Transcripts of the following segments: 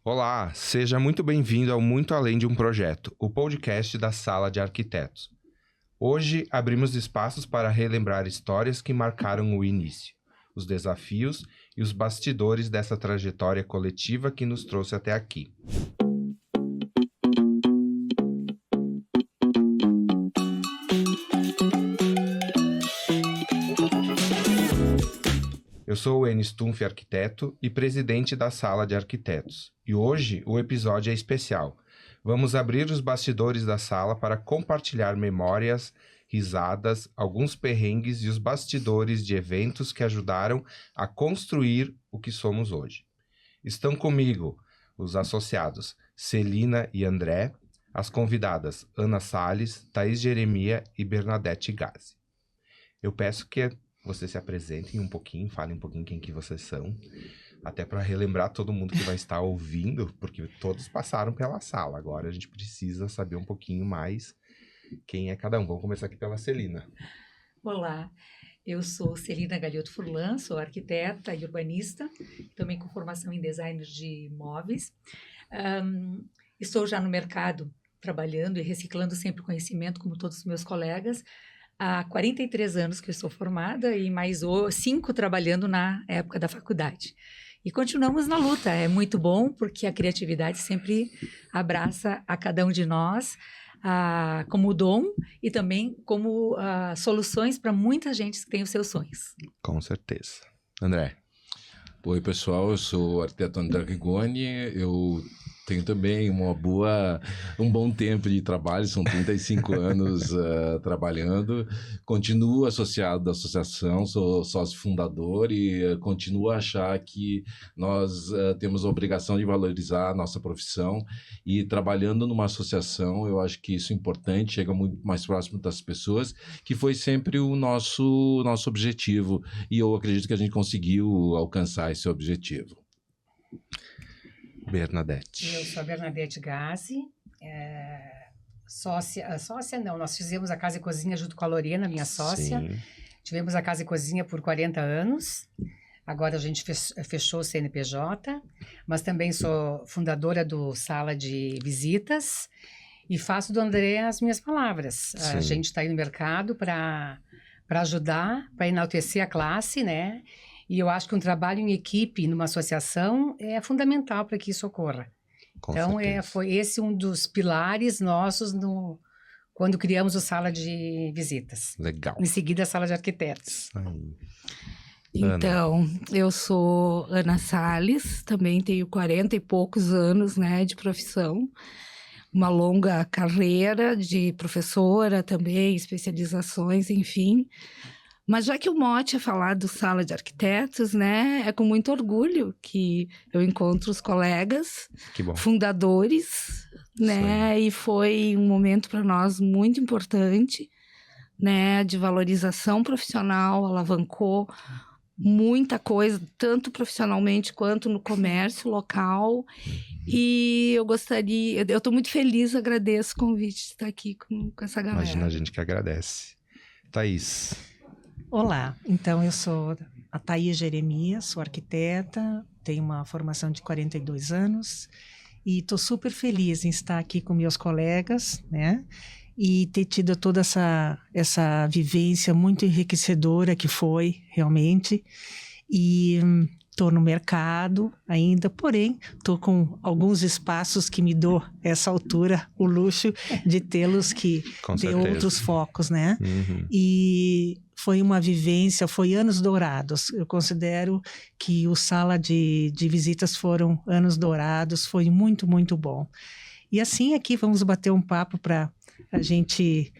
Olá, seja muito bem-vindo ao Muito Além de um Projeto, o podcast da Sala de Arquitetos. Hoje abrimos espaços para relembrar histórias que marcaram o início, os desafios e os bastidores dessa trajetória coletiva que nos trouxe até aqui. Eu sou o Enes Stumpf, arquiteto e presidente da Sala de Arquitetos. E hoje o episódio é especial. Vamos abrir os bastidores da sala para compartilhar memórias, risadas, alguns perrengues e os bastidores de eventos que ajudaram a construir o que somos hoje. Estão comigo os associados Celina e André, as convidadas Ana Salles, Thaís Jeremia e Bernadette Gazi. Eu peço que vocês se apresentem um pouquinho, falem um pouquinho quem que vocês são, até para relembrar todo mundo que vai estar ouvindo, porque todos passaram pela sala. Agora a gente precisa saber um pouquinho mais quem é cada um. Vamos começar aqui pela Celina. Olá, eu sou Celina Galioto Furlan, sou arquiteta e urbanista, também com formação em design de imóveis. Estou já no mercado trabalhando e reciclando sempre conhecimento, como todos os meus colegas. Há 43 anos que eu sou formada e mais 5 trabalhando na época da faculdade. E continuamos na luta. É muito bom porque a criatividade sempre abraça a cada um de nós como dom e também como soluções para muita gente que tem os seus sonhos. Com certeza. André. Oi, pessoal, eu sou o arquiteto André Rigoni, eu tenho também um bom tempo de trabalho, são 35 anos trabalhando, continuo associado da associação, sou sócio fundador e continuo a achar que nós temos a obrigação de valorizar a nossa profissão e trabalhando numa associação, eu acho que isso é importante, chega muito mais próximo das pessoas, que foi sempre o nosso objetivo e eu acredito que a gente conseguiu alcançar esse objetivo. Bernadette. Eu sou a Bernadette Gazi, sócia não, nós fizemos a Casa e Cozinha junto com a Lorena, minha sócia. Sim. Tivemos a Casa e Cozinha por 40 anos, agora a gente fechou o CNPJ, mas também sou fundadora do Sala de Visitas e faço do André as minhas palavras. Sim. A gente está aí no mercado para ajudar, para enaltecer a classe, né? E eu acho que um trabalho em equipe, numa associação, é fundamental para que isso ocorra. Então, foi esse um dos pilares nossos quando criamos o Sala de Visitas. Legal. Em seguida, a Sala de Arquitetos. Então, eu sou Ana Salles, também tenho 40 e poucos anos, né, de profissão. Uma longa carreira de professora também, especializações, enfim. Mas já que o mote é falar do Sala de Arquitetos, né, é com muito orgulho que eu encontro os colegas fundadores, né, e foi um momento para nós muito importante, né, de valorização profissional, alavancou muita coisa, tanto profissionalmente quanto no comércio local, e eu estou muito feliz, agradeço o convite de estar aqui com essa galera. Imagina, a gente que agradece. Thaís. Olá, então eu sou a Thaís Jeremia, sou arquiteta, tenho uma formação de 42 anos e estou super feliz em estar aqui com meus colegas, né, e ter tido toda essa vivência muito enriquecedora que foi, realmente, e estou no mercado ainda, porém, estou com alguns espaços que me dou, essa altura, o luxo de tê-los que ter outros focos, né, e foi uma vivência, foi anos dourados. Eu considero que o Sala de Visitas foram anos dourados, foi muito, muito bom. E assim aqui vamos bater um papo para a gente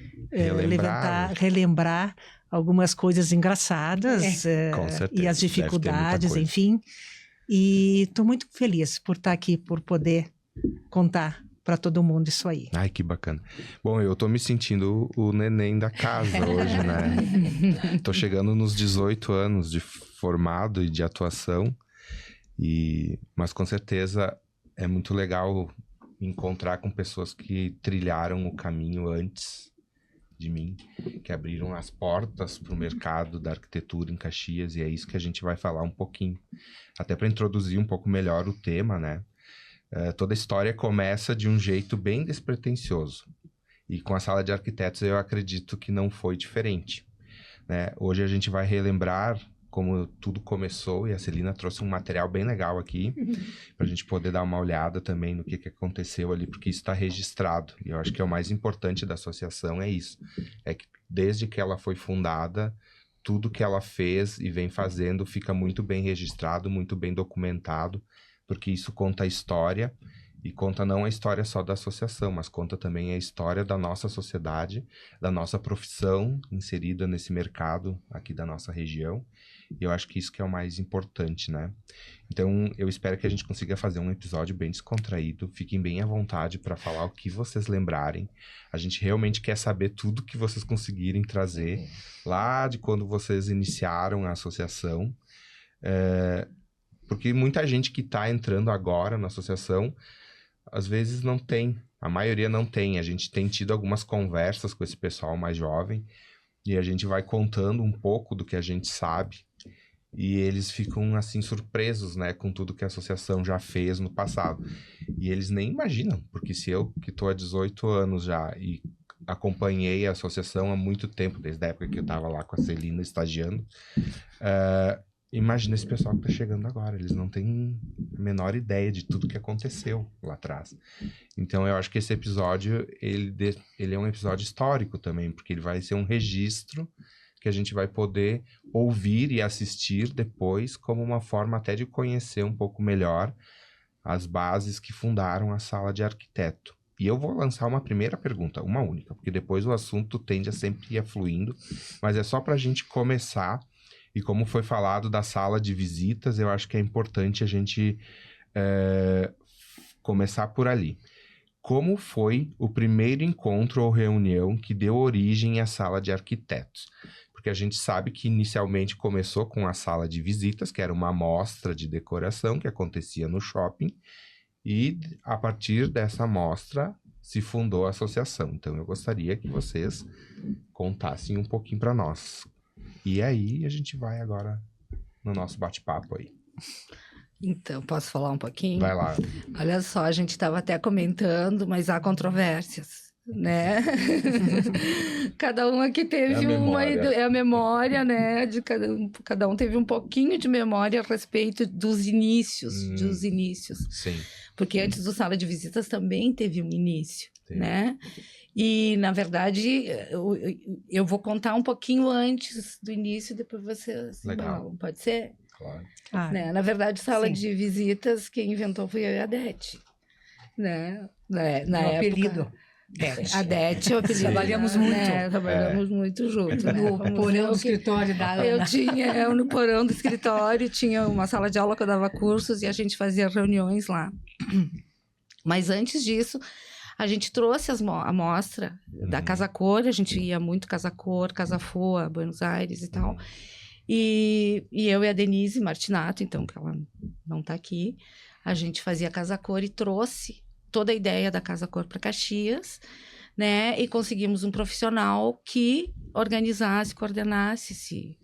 relembrar algumas coisas engraçadas e as dificuldades, enfim. E estou muito feliz por estar aqui, por poder contar para todo mundo isso aí. Ai, que bacana. Bom, eu tô me sentindo o neném da casa hoje, né? Tô chegando nos 18 anos de formado e de atuação, mas com certeza é muito legal encontrar com pessoas que trilharam o caminho antes de mim, que abriram as portas para o mercado da arquitetura em Caxias, e é isso que a gente vai falar um pouquinho, até para introduzir um pouco melhor o tema, né? Toda a história começa de um jeito bem despretensioso. E com a Sala de Arquitetos eu acredito que não foi diferente, né? Hoje a gente vai relembrar como tudo começou, e a Celina trouxe um material bem legal aqui, para a gente poder dar uma olhada também no que aconteceu ali, porque isso está registrado. E eu acho que é o mais importante da associação, é isso. É que desde que ela foi fundada, tudo que ela fez e vem fazendo fica muito bem registrado, muito bem documentado, porque isso conta a história, e conta não a história só da associação, mas conta também a história da nossa sociedade, da nossa profissão inserida nesse mercado aqui da nossa região. E eu acho que isso que é o mais importante, né? Então, eu espero que a gente consiga fazer um episódio bem descontraído. Fiquem bem à vontade para falar o que vocês lembrarem. A gente realmente quer saber tudo que vocês conseguirem trazer lá de quando vocês iniciaram a associação. Porque muita gente que está entrando agora na associação, às vezes não tem. A maioria não tem. A gente tem tido algumas conversas com esse pessoal mais jovem e a gente vai contando um pouco do que a gente sabe. E eles ficam, assim, surpresos, né, com tudo que a associação já fez no passado. E eles nem imaginam, porque se eu, que estou há 18 anos já e acompanhei a associação há muito tempo, desde a época que eu estava lá com a Celina estagiando, imagina esse pessoal que está chegando agora. Eles não têm a menor ideia de tudo que aconteceu lá atrás. Então, eu acho que esse episódio, ele é um episódio histórico também, porque ele vai ser um registro que a gente vai poder ouvir e assistir depois como uma forma até de conhecer um pouco melhor as bases que fundaram a Sala de Arquiteto. E eu vou lançar uma primeira pergunta, uma única, porque depois o assunto tende a sempre ir fluindo, mas é só para a gente começar. E como foi falado da sala de visitas, eu acho que é importante a gente começar por ali. Como foi o primeiro encontro ou reunião que deu origem à Sala de Arquitetos? Porque a gente sabe que inicialmente começou com a sala de visitas, que era uma amostra de decoração que acontecia no shopping, e a partir dessa amostra se fundou a associação. Então eu gostaria que vocês contassem um pouquinho para nós. E aí a gente vai agora no nosso bate-papo aí. Então, posso falar um pouquinho? Vai lá. Olha só, a gente estava até comentando, mas há controvérsias, né? Cada um aqui teve a memória, né? De cada um teve um pouquinho de memória a respeito dos inícios, Sim. Porque antes do Sala de Visitas também teve um início, né? E, na verdade, eu vou contar um pouquinho antes do início, depois vocês... Legal. Pode ser? Claro. Né? Na verdade, Sala Sim. de Visitas, quem inventou foi eu e a Dete, né? Na O época, apelido. a Dete, o apelido. Trabalhamos muito. Né? Trabalhamos muito juntos. Né? No porão do escritório da Ana. Eu no porão do escritório, tinha uma sala de aula que eu dava cursos e a gente fazia reuniões lá. Mas antes disso, a gente trouxe a mostra da Casa Cor, a gente ia muito Casa Cor, Casa Foa, Buenos Aires e tal. E eu e a Denise Martinato, então, que ela não está aqui, a gente fazia Casa Cor e trouxe toda a ideia da Casa Cor para Caxias, né? E conseguimos um profissional que organizasse, coordenasse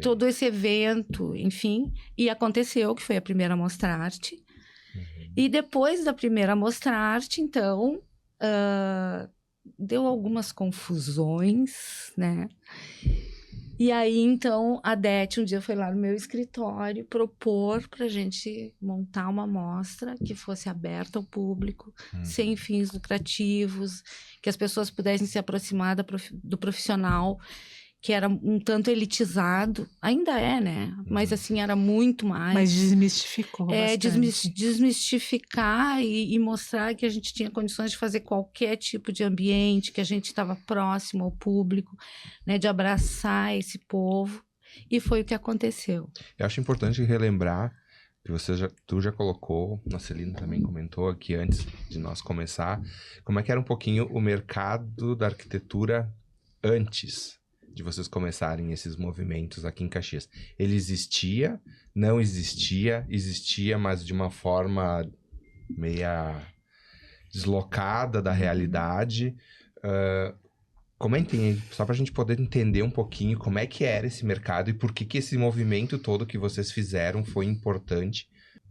todo esse evento, enfim. E aconteceu, que foi a primeira Mostra Arte. E depois da primeira Mostra Arte, então, deu algumas confusões, né? E aí, então, a Dete um dia foi lá no meu escritório propor para a gente montar uma mostra que fosse aberta ao público, sem fins lucrativos, que as pessoas pudessem se aproximar do profissional, que era um tanto elitizado, ainda é, né? Mas assim, era muito mais. Mas desmistificou bastante. Desmistificar e mostrar que a gente tinha condições de fazer qualquer tipo de ambiente, que a gente estava próximo ao público, né? De abraçar esse povo. E foi o que aconteceu. Eu acho importante relembrar que tu já colocou, a Celina também comentou aqui antes de nós começar, como é que era um pouquinho o mercado da arquitetura antes de vocês começarem esses movimentos aqui em Caxias. Ele existia, não existia, mas de uma forma meia deslocada da realidade. Comentem aí, só para a gente poder entender um pouquinho como é que era esse mercado e por que esse movimento todo que vocês fizeram foi importante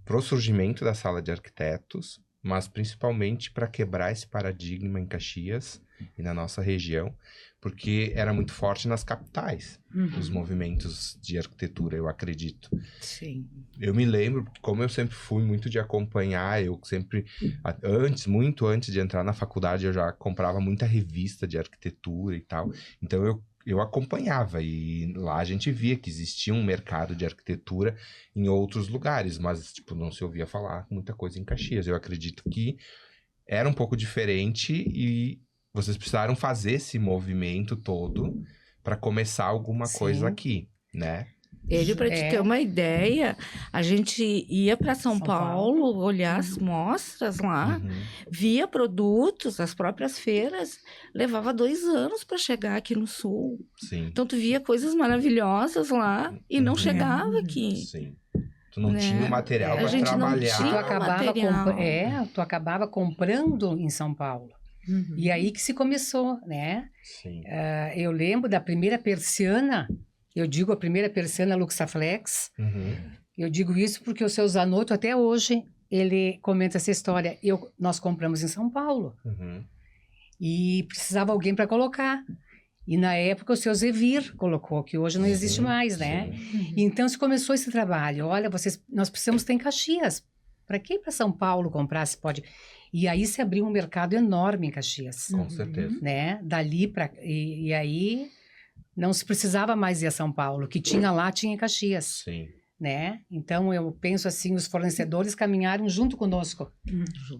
pro surgimento da Sala de Arquitetos, mas principalmente para quebrar esse paradigma em Caxias e na nossa região, porque era muito forte nas capitais, os movimentos de arquitetura, eu acredito. Sim. Eu me lembro, como eu sempre fui muito de acompanhar, eu sempre, muito antes de entrar na faculdade, eu já comprava muita revista de arquitetura e tal, então eu acompanhava, e lá a gente via que existia um mercado de arquitetura em outros lugares, mas tipo, não se ouvia falar muita coisa em Caxias. Eu acredito que era um pouco diferente e vocês precisaram fazer esse movimento todo para começar alguma coisa aqui, né? Ele, para te ter uma ideia, a gente ia para São Paulo olhar as mostras lá, via produtos, as próprias feiras, levava 2 anos para chegar aqui no Sul. Sim. Então, tu via coisas maravilhosas lá e não chegava aqui. Sim. Tu não tinha o material para trabalhar. Tu acabava comprando em São Paulo. E aí que se começou, né? Sim. Eu lembro da primeira persiana. Eu digo a primeira persiana Luxaflex. Eu digo isso porque o seu Zanotto, até hoje, ele comenta essa história. Nós compramos em São Paulo. E precisava alguém para colocar. E na época o seu Zevir colocou, que hoje não existe mais, né? Então se começou esse trabalho. Olha, nós precisamos ter em Caxias. Para que ir para São Paulo comprar, se pode? E aí se abriu um mercado enorme em Caxias. Com certeza. Né? Dali para... E aí... Não se precisava mais ir a São Paulo. O que tinha lá, tinha em Caxias. Sim. Né? Então, eu penso assim, os fornecedores caminharam junto conosco.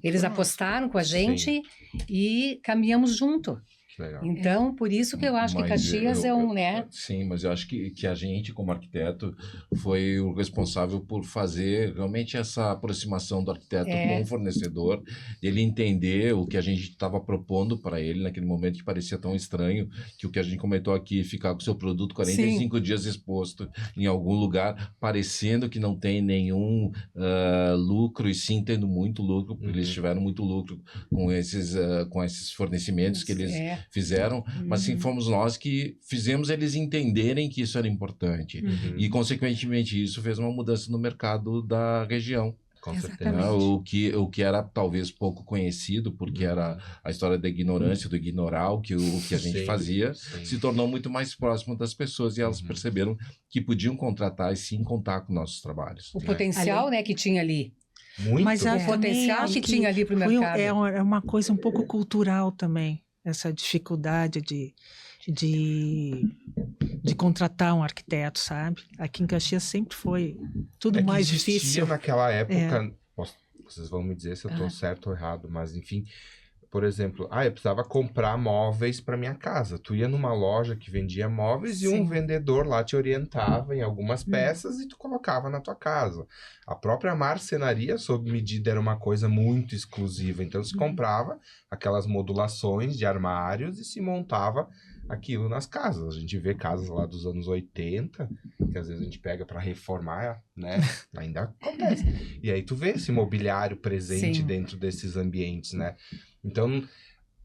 Eles apostaram com a gente e caminhamos junto. Legal. Então, por isso que eu acho que Caxias é um, né? Sim, mas eu acho que a gente, como arquiteto, foi o responsável por fazer realmente essa aproximação do arquiteto com o fornecedor, ele entender o que a gente estava propondo para ele naquele momento, que parecia tão estranho, que o que a gente comentou aqui, ficar com o seu produto 45 dias exposto em algum lugar, parecendo que não tem nenhum lucro, e sim tendo muito lucro, porque eles tiveram muito lucro com esses fornecimentos que eles fizeram, mas sim fomos nós que fizemos eles entenderem que isso era importante. E, consequentemente, isso fez uma mudança no mercado da região. Com certeza. O que era talvez pouco conhecido, porque era a história da ignorância, do ignorar o que a gente fazia, se tornou muito mais próximo das pessoas, e elas perceberam que podiam contratar e sim contar com nossos trabalhos. O potencial, né, que tinha ali. Muito. Mas o potencial que tinha ali para o mercado. É uma coisa um pouco cultural também, essa dificuldade de contratar um arquiteto, sabe? Aqui em Caxias sempre foi tudo mais difícil. Naquela época, vocês vão me dizer se eu estou certo ou errado, mas enfim, por exemplo, eu precisava comprar móveis para minha casa. Tu ia numa loja que vendia móveis e um vendedor lá te orientava em algumas peças e tu colocava na tua casa. A própria marcenaria, sob medida, era uma coisa muito exclusiva. Então se comprava aquelas modulações de armários e se montava aquilo nas casas. A gente vê casas lá dos anos 80, que às vezes a gente pega para reformar, né? Ainda acontece. E aí tu vê esse mobiliário presente dentro desses ambientes, né? Então,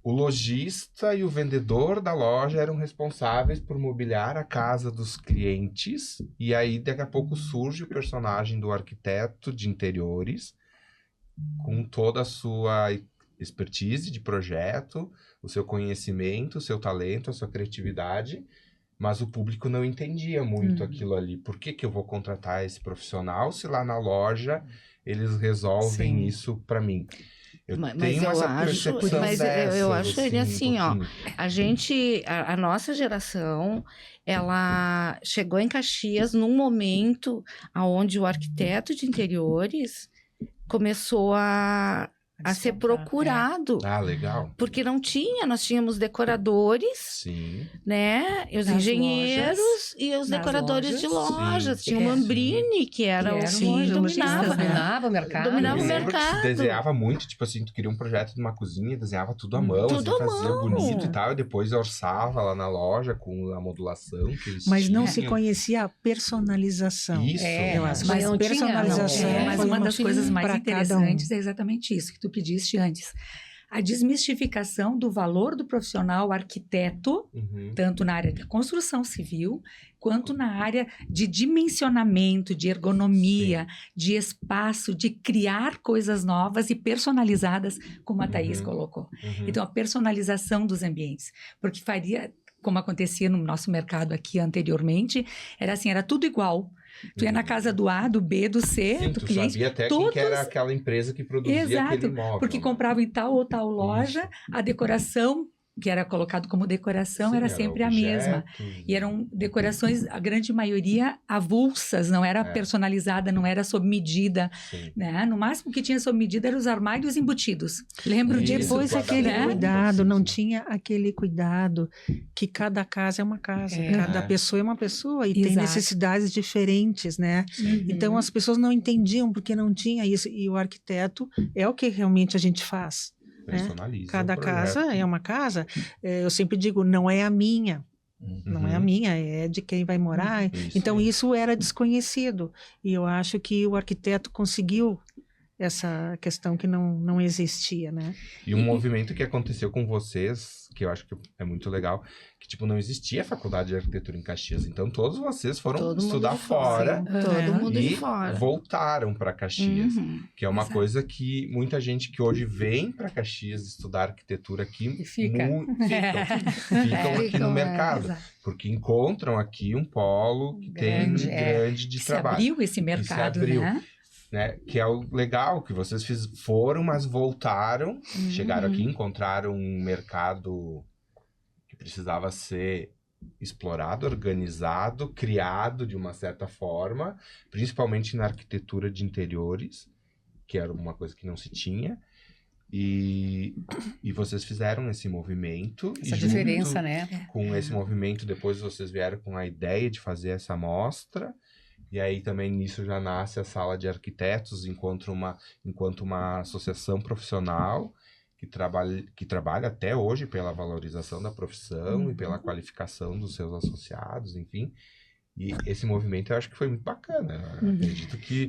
o lojista e o vendedor da loja eram responsáveis por mobiliar a casa dos clientes, e aí daqui a pouco surge o personagem do arquiteto de interiores, com toda a sua expertise de projeto, o seu conhecimento, o seu talento, a sua criatividade, mas o público não entendia muito aquilo ali. Por que eu vou contratar esse profissional se lá na loja eles resolvem isso para mim? Eu acho ele assim, a nossa geração, ela chegou em Caxias num momento onde o arquiteto de interiores começou a ser procurado. Legal. Porque nós tínhamos decoradores, né? E os engenheiros e os decoradores de lojas. Tinha o Mambrini, que era dominava o mercado. Dominava o mercado. mercado. Desenhava muito, tipo assim, tu queria um projeto de uma cozinha, desenhava tudo à mão, fazia bonito e tal, e depois orçava lá na loja com a modulação que eles Mas não se conhecia a personalização. Isso. Eu acho. Mas a personalização mas uma das coisas mais interessantes é é exatamente isso que tu pediste antes. a desmistificação do valor do profissional arquiteto, tanto na área da construção civil, quanto na área de dimensionamento, de ergonomia, de espaço, de criar coisas novas e personalizadas, como a Thaís colocou. Então, a personalização dos ambientes, porque faria, como acontecia no nosso mercado aqui anteriormente, era assim, era tudo igual. Tu ia na casa do A, do B, do C, Sim, do tu cliente. sabia até todos... quem que era aquela empresa que produzia Exato, aquele imóvel. porque comprava em tal ou tal loja, a decoração que era colocado como decoração Sim, era sempre a mesma. E eram decorações, a grande maioria, avulsas, não era personalizada, não era sob medida. Né? No máximo que tinha sob medida eram os armários embutidos. Lembro Isso, disso. Depois aquele guarda-roupa, cuidado, não sim. tinha aquele cuidado que cada casa é uma casa, cada pessoa é uma pessoa e tem Exato. necessidades diferentes, né? Então as pessoas não entendiam porque não tinha isso e o arquiteto é o que realmente a gente faz. Personaliza Cada o projeto. casa é uma casa. Eu sempre digo, não é a minha. Não é a minha, é de quem vai morar. Isso Então, aí. isso era desconhecido. E eu acho que o arquiteto conseguiu essa questão que não existia, né? E um movimento que aconteceu com vocês, que eu acho que é muito legal, que, tipo, não existia faculdade de arquitetura em Caxias. Então, todos vocês foram Todo mundo estudar de fora. fora Todo mundo e de fora. voltaram para Caxias. Que é uma Exato. coisa que muita gente que hoje vem para Caxias estudar arquitetura aqui E fica. ficam aqui no mercado. Exato. Porque encontram aqui um polo que Grande, tem grande de Se trabalho. abriu esse mercado, abriu. né? Que é o legal, que vocês foram, mas voltaram, chegaram aqui, encontraram um mercado que precisava ser explorado, organizado, criado de uma certa forma, principalmente na arquitetura de interiores, que era uma coisa que não se tinha, e vocês fizeram esse movimento. Essa e diferença, junto né? com esse movimento, depois vocês vieram com a ideia de fazer essa mostra. E aí também nisso já nasce a Sala de Arquitetos, enquanto uma associação profissional que trabalha até hoje pela valorização da profissão e pela qualificação dos seus associados, enfim. E esse movimento eu acho que foi muito bacana. Eu acredito que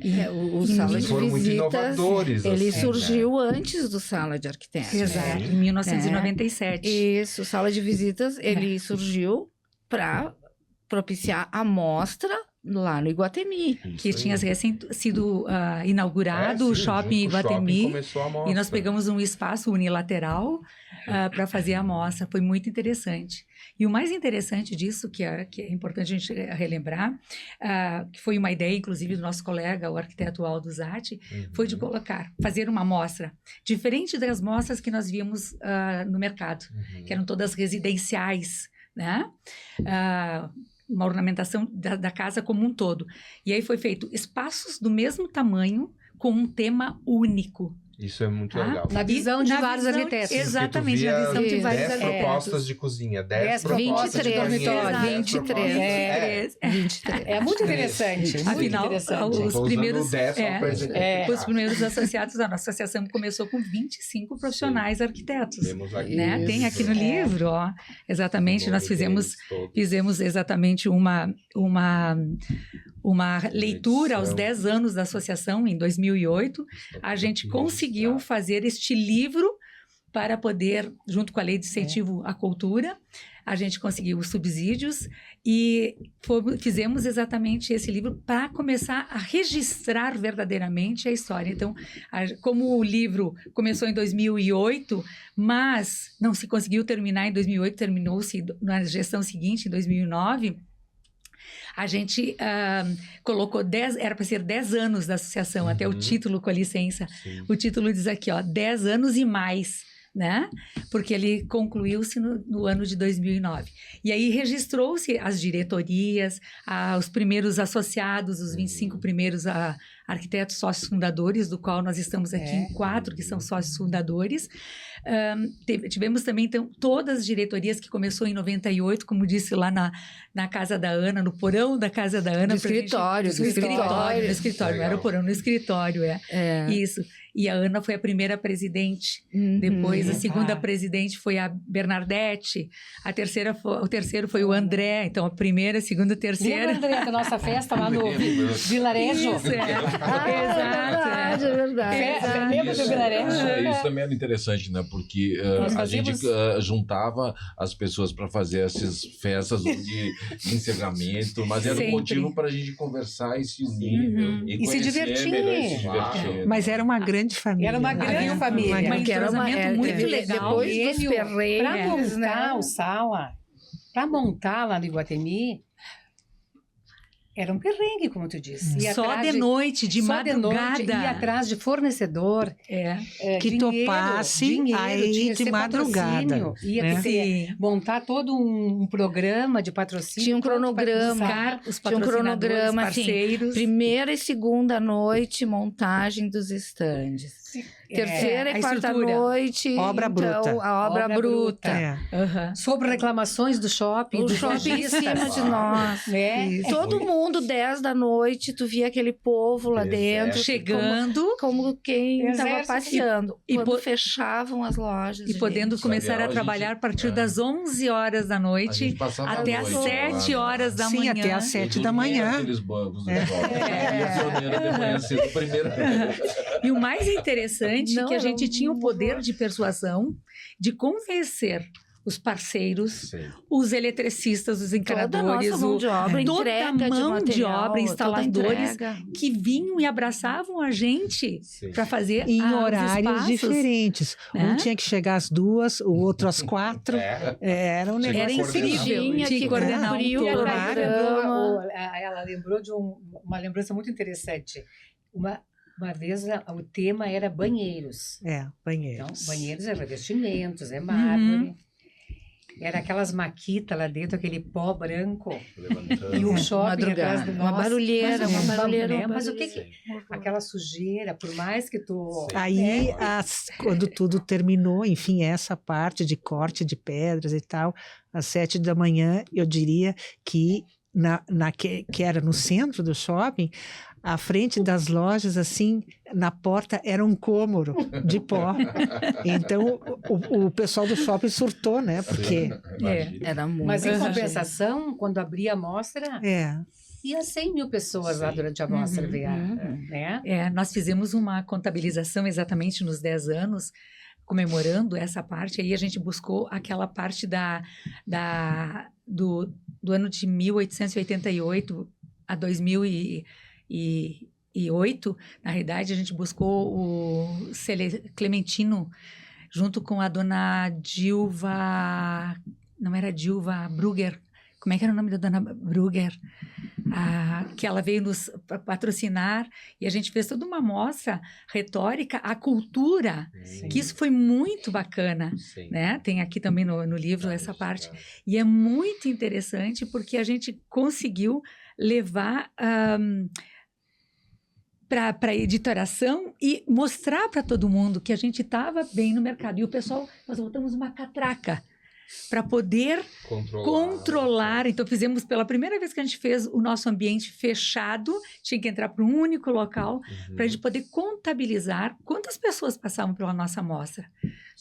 O Sala de foram muito Visitas, inovadores. ele assim, surgiu antes do Sala de Arquitetos. Exato, Sim. em 1997. Isso, o Sala de Visitas, ele surgiu para propiciar a mostra lá no Iguatemi. Que tinha sido inaugurado o shopping Iguatemi. Começou a mostra. E nós pegamos um espaço unilateral para fazer a mostra. Foi muito interessante. E o mais interessante disso, que é importante a gente relembrar, que foi uma ideia, inclusive, do nosso colega, o arquiteto Aldo Zatti, foi de fazer uma mostra diferente das mostras que nós víamos no mercado, que eram todas residenciais, né? Uma ornamentação da casa como um todo. E aí foi feito espaços do mesmo tamanho com um tema único. Isso é muito legal. Na visão de vários arquitetos. Exatamente, na visão de vários 10 arquitetos. propostas de cozinha, 10 10 propostas de 23, dormitório, 23. 23. É muito interessante. Muito Afinal, interessante. os primeiros, 10 só pra exemplificar. os primeiros associados da nossa associação começou com 25 profissionais arquitetos. Temos aqui. Né? Tem aqui no livro, ó. Exatamente, nós fizemos exatamente uma leitura aos 10 anos da associação, em 2008. A gente conseguiu fazer este livro para poder, junto com a Lei de Incentivo à Cultura, a gente conseguiu os subsídios e fizemos exatamente esse livro para começar a registrar verdadeiramente a história. Então, como o livro começou em 2008, mas não se conseguiu terminar em 2008, terminou-se na gestão seguinte, em 2009, a gente colocou 10, era para ser 10 anos da associação, até o título, com a licença. Sim. O título diz aqui, ó, 10 anos e mais, né? Porque ele concluiu-se no ano de 2009. E aí registrou-se as diretorias, os primeiros associados, os 25 primeiros arquitetos sócios fundadores, do qual nós estamos aqui em 4, que são sócios fundadores. Tivemos também, então, todas as diretorias, que começou em 98, como disse lá na casa da Ana, no porão da casa da Ana. Do escritório. No escritório, não era o porão, no escritório, Isso. E a Ana foi a primeira presidente. Depois, a segunda presidente foi a Bernadette. O terceiro foi o André. Então, a primeira, a segunda, a terceira. Lembra, André, da nossa festa lá no Vilarejo? Isso, exato. verdade, é verdade. Lembra do Pinaré? Isso também era interessante, né? Porque Nós a gente fazíamos- juntava as pessoas para fazer essas festas de encerramento, mas era um Sempre. motivo para a gente conversar e se unir. E se conhecer divertir. melhor e se divertir. Mas era uma grande família. Era uma né? grande família. Uma- Porque era muito legal. Depois dos Enio, Para perrengues, montar né? o sala, para montar lá no Iguatemi, era um perrengue, como tu disse. Ir Só atrás de noite, de só madrugada. De noite, ir atrás de fornecedor. É. Que topasse aí tinha que de ser madrugada, patrocínio, ia né? ter, Sim. montar todo um programa de patrocínio. Tinha um todo para cronograma. buscar. Os Tinha um patrocinadores, cronograma, assim, parceiros. Primeira e segunda noite, montagem dos estandes. Terceira a e quarta estrutura. noite, Obra então, bruta. a obra Obra bruta. É. Aham. Sobre reclamações do shopping, O dos shopping em lojistas, cima de nós. né? Todo mundo, 10 da noite, tu via aquele povo lá dentro. Chegando Como quem estava Exército. passeando. E Quando po- fechavam as lojas. e podendo gente. começar Sabe, a a trabalhar gente- a partir das 11 horas da A noite gente passava a até às noite 7 lá, horas da Sim, manhã. até às 7 Eu da dormia manhã. naqueles bancos do shopping. E a de manhã cedo, primeiro. E o mais interessante é Não, que a era gente tinha o um poder horror. de persuasão de convencer os parceiros, Sim. os eletricistas, os Toda a encanadores, nossa mão de obra, toda entrega a mão de material, obra, toda instaladores, entrega. que vinham e abraçavam a gente Sim. para fazer Em os espaços espaços. diferentes. né? Um tinha que chegar às 2, o outro às 4. É. Era um Tinha que Era negócio. coordenar. incrível. Tinha Tinha que que coordenar cumprir um o E a todo. Thaís programa. ela lembrou de uma lembrança muito interessante. Uma vez o tema era banheiros. É, Então, banheiros. banheiros é revestimentos, é mármore. Era aquelas maquitas lá dentro, aquele pó branco. Levantando. E o shopping Madrugada. atrás de Uma nós. barulheira, Mas, uma barulheira. né? uma Mas o que barulheira. aquela sujeira, por mais que tu... Aí, É. quando tudo terminou, enfim, essa parte de corte de pedras e tal, às 7 da manhã, eu diria que, que era no centro do shopping, à frente das lojas, assim, na porta era um cômoro de pó. Então, o pessoal do shopping surtou, né? Porque, Imagina. Era muito. Mas em Uhum. compensação, quando abria a mostra, é, ia 100 mil pessoas lá Sim. durante a mostra, Uhum, né? Nós fizemos uma contabilização exatamente nos 10 anos, comemorando essa parte. Aí a gente buscou aquela parte do ano de 1888 a 2008. Na realidade, a gente buscou o Clementino junto com a dona Dilva... Não era Dilva Brugger. Como é que era o nome da dona Brugger? Que ela veio nos patrocinar e a gente fez toda uma mostra retórica, a cultura, que isso foi muito bacana, Sim. né? Tem aqui também no livro essa parte. E é muito interessante porque a gente conseguiu levar para a editoração e mostrar para todo mundo que a gente estava bem no mercado. E o pessoal, nós botamos uma catraca para poder controlar. Então, fizemos pela primeira vez que a gente fez o nosso ambiente fechado, tinha que entrar para um único local para a gente poder contabilizar quantas pessoas passavam pela nossa amostra,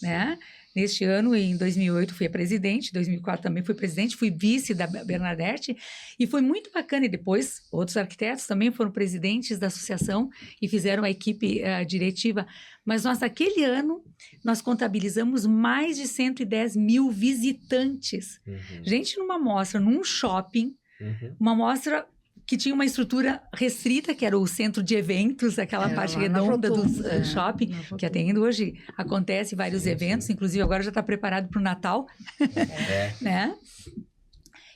né? Neste ano, em 2008, fui a presidente, em 2004 também fui presidente, fui vice da Bernadette, e foi muito bacana. E depois, outros arquitetos também foram presidentes da associação e fizeram a equipe diretiva. Mas nós, naquele ano, nós contabilizamos mais de 110 mil visitantes. Gente, numa mostra, num shopping, uma mostra que tinha uma estrutura restrita, que era o centro de eventos, aquela Era parte lá na redonda do Rotunda, shopping, que até ainda hoje acontece vários eventos, inclusive agora já está preparado para o Natal, né?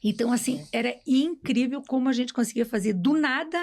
Então, assim, era incrível como a gente conseguia fazer do nada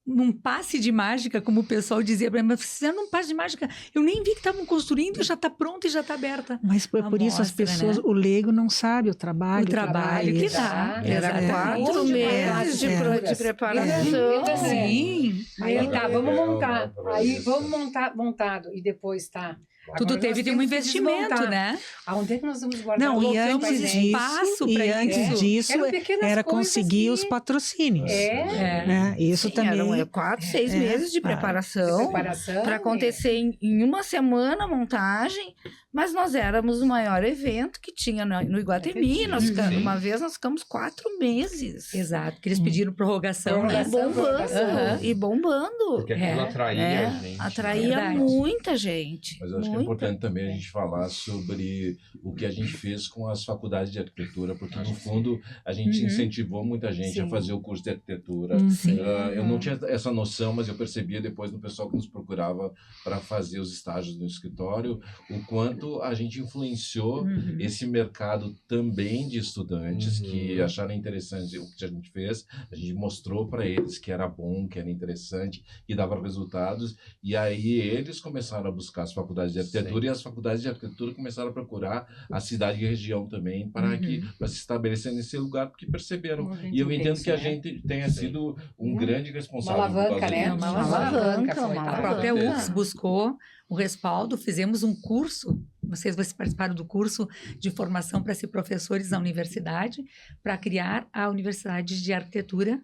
num passe de mágica, como o pessoal dizia para mim, mas fizeram um passe de mágica, eu nem vi que estavam construindo, já está pronto e já está aberta. mas por A isso as mostra, pessoas, né? o leigo não sabe o trabalho. O trabalho que dá. Era Exatamente. 4 meses de preparação. Sim. Aí tá, vamos Legal, montar. legal pra Aí isso. vamos montar montado. E depois tá Tudo Agora teve nós de um temos que investimento, desmontar. né? Aonde é que nós vamos guardar? Não, e Colocamos antes disso, espaço pra isso. Eram pequenas era coisas conseguir que- os patrocínios. É. Né? Isso Sim, também. eram 4, 6 É. meses de Ah. preparação. Preparação. Para acontecer em uma semana a montagem, mas nós éramos o maior evento que tinha no Iguatemi. Sim. Uma vez nós ficamos 4 meses. Exato, que eles pediram prorrogação, E né? bombando. E bombando. Porque aquilo atraía a gente. Atraía Verdade. muita gente. Mas eu acho que é importante também a gente falar sobre o que a gente fez com as faculdades de arquitetura, porque no fundo a gente incentivou muita gente a fazer o curso de arquitetura. Sim. Eu não tinha essa noção, mas eu percebia depois no pessoal que nos procurava para fazer os estágios no escritório, o quanto a gente influenciou esse mercado também de estudantes que acharam interessante o que a gente fez. A gente mostrou para eles que era bom, que era interessante, que dava resultados, e aí eles começaram a buscar as faculdades de arquitetura. Sim. E as faculdades de arquitetura começaram a procurar a cidade e região também para se estabelecer nesse lugar, porque perceberam. E eu entendo que a gente tenha sido um grande responsável. Uma alavanca, por causa né? disso. Uma alavanca, foi. uma A alavanca. própria UFS buscou o respaldo, fizemos um curso, vocês participaram do curso de formação para ser professores na universidade, para criar a Universidade de Arquitetura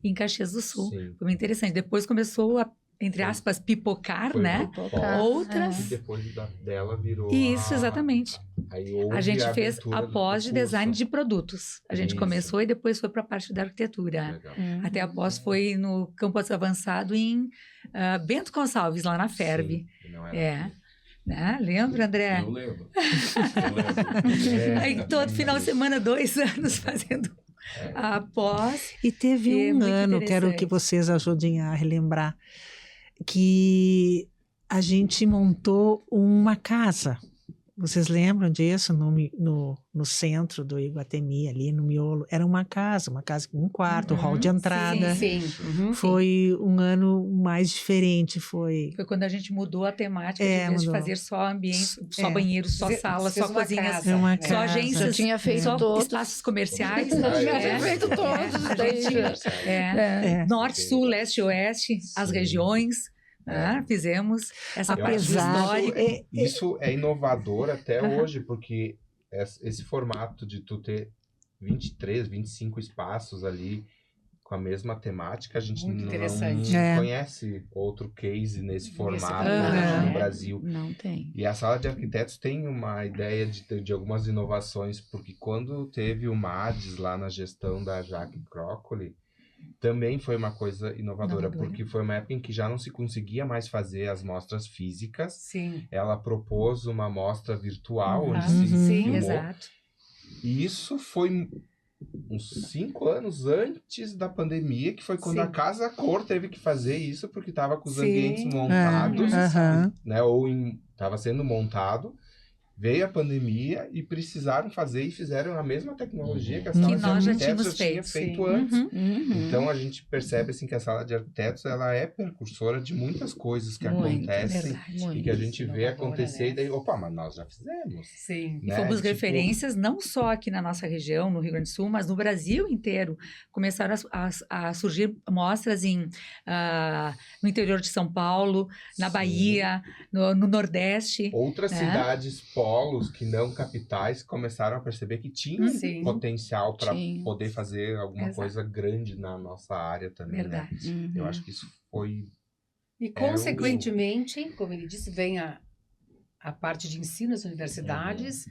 em Caxias do Sul. Sim. Foi muito interessante. Depois começou a, entre aspas, pipocar, Foi né? muito Pipocar. bom. Outras. E depois dela virou. Isso, exatamente. Aí houve A gente fez abertura a do pós de curso. design de produtos. A gente Isso. começou e depois foi para a parte da arquitetura. Legal. Até a pós foi no campus avançado em Bento Gonçalves, lá na FERB. Sim, não era É. Né? Lembra, André? Eu lembro. Eu lembro. É, Aí todo final de semana, 2 anos fazendo a pós. E teve É um muito ano, quero que interessante. vocês ajudem a relembrar, que a gente montou uma casa. Vocês lembram disso? No centro do Iguatemi, ali no miolo. Era uma casa com um quarto, hall de entrada. Sim. Foi um ano mais diferente, foi... Foi quando a gente mudou a temática de É, vez de mudou. fazer só ambiente, só É. banheiro, só Fez- sala, fez só uma cozinhas, casa, É uma né? só casa. agências, Já tinha feito só todos. espaços comerciais. Já tinha É. feito todos A daí. gente- É. Norte, sul, leste e oeste, as Sim. regiões. né? Fizemos essa parte Apesar histórica. Isso é inovador até hoje, porque esse formato de tu ter 23, 25 espaços ali com a mesma temática, a gente Muito não interessante. É. conhece outro case nesse formato formato, no né? Brasil. Não tem. E a sala de arquitetos tem uma ideia de algumas inovações, porque quando teve o MADES lá na gestão da Jaque Croccoli, também foi uma coisa inovadora, Inovadora. porque foi uma época em que já não se conseguia mais fazer as mostras físicas. Sim. Ela propôs uma mostra virtual, Uhum. onde se Sim, filmou. Exato. E isso foi uns 5 anos antes da pandemia, que foi quando Sim. a Casa Cor teve que fazer isso, porque estava com os Sim. ambientes montados, Aham. né? Ou estava sendo montado. Veio a pandemia e precisaram fazer e fizeram a mesma tecnologia que a sala Que de nós já arquitetos tínhamos tinha feito, feito sim. antes. Uhum. Então a gente percebe assim que a sala de arquitetos ela é precursora de muitas coisas que Muito, acontecem verdade. e que a gente vê Inovadora, acontecer né? e daí, opa, mas nós já fizemos. Sim. E né? fomos Tipo, referências não só aqui na nossa região, no Rio Grande do Sul, mas no Brasil inteiro. Começaram a surgir mostras no interior de São Paulo, na Sim. Bahia, no Nordeste. Outras né? cidades polos que não capitais começaram a perceber que tinham Sim. potencial para Tinha. poder fazer alguma Exato. coisa grande na nossa área também, né? Verdade. Eu acho que isso foi E, consequentemente, como ele disse, vem a parte de ensino nas universidades,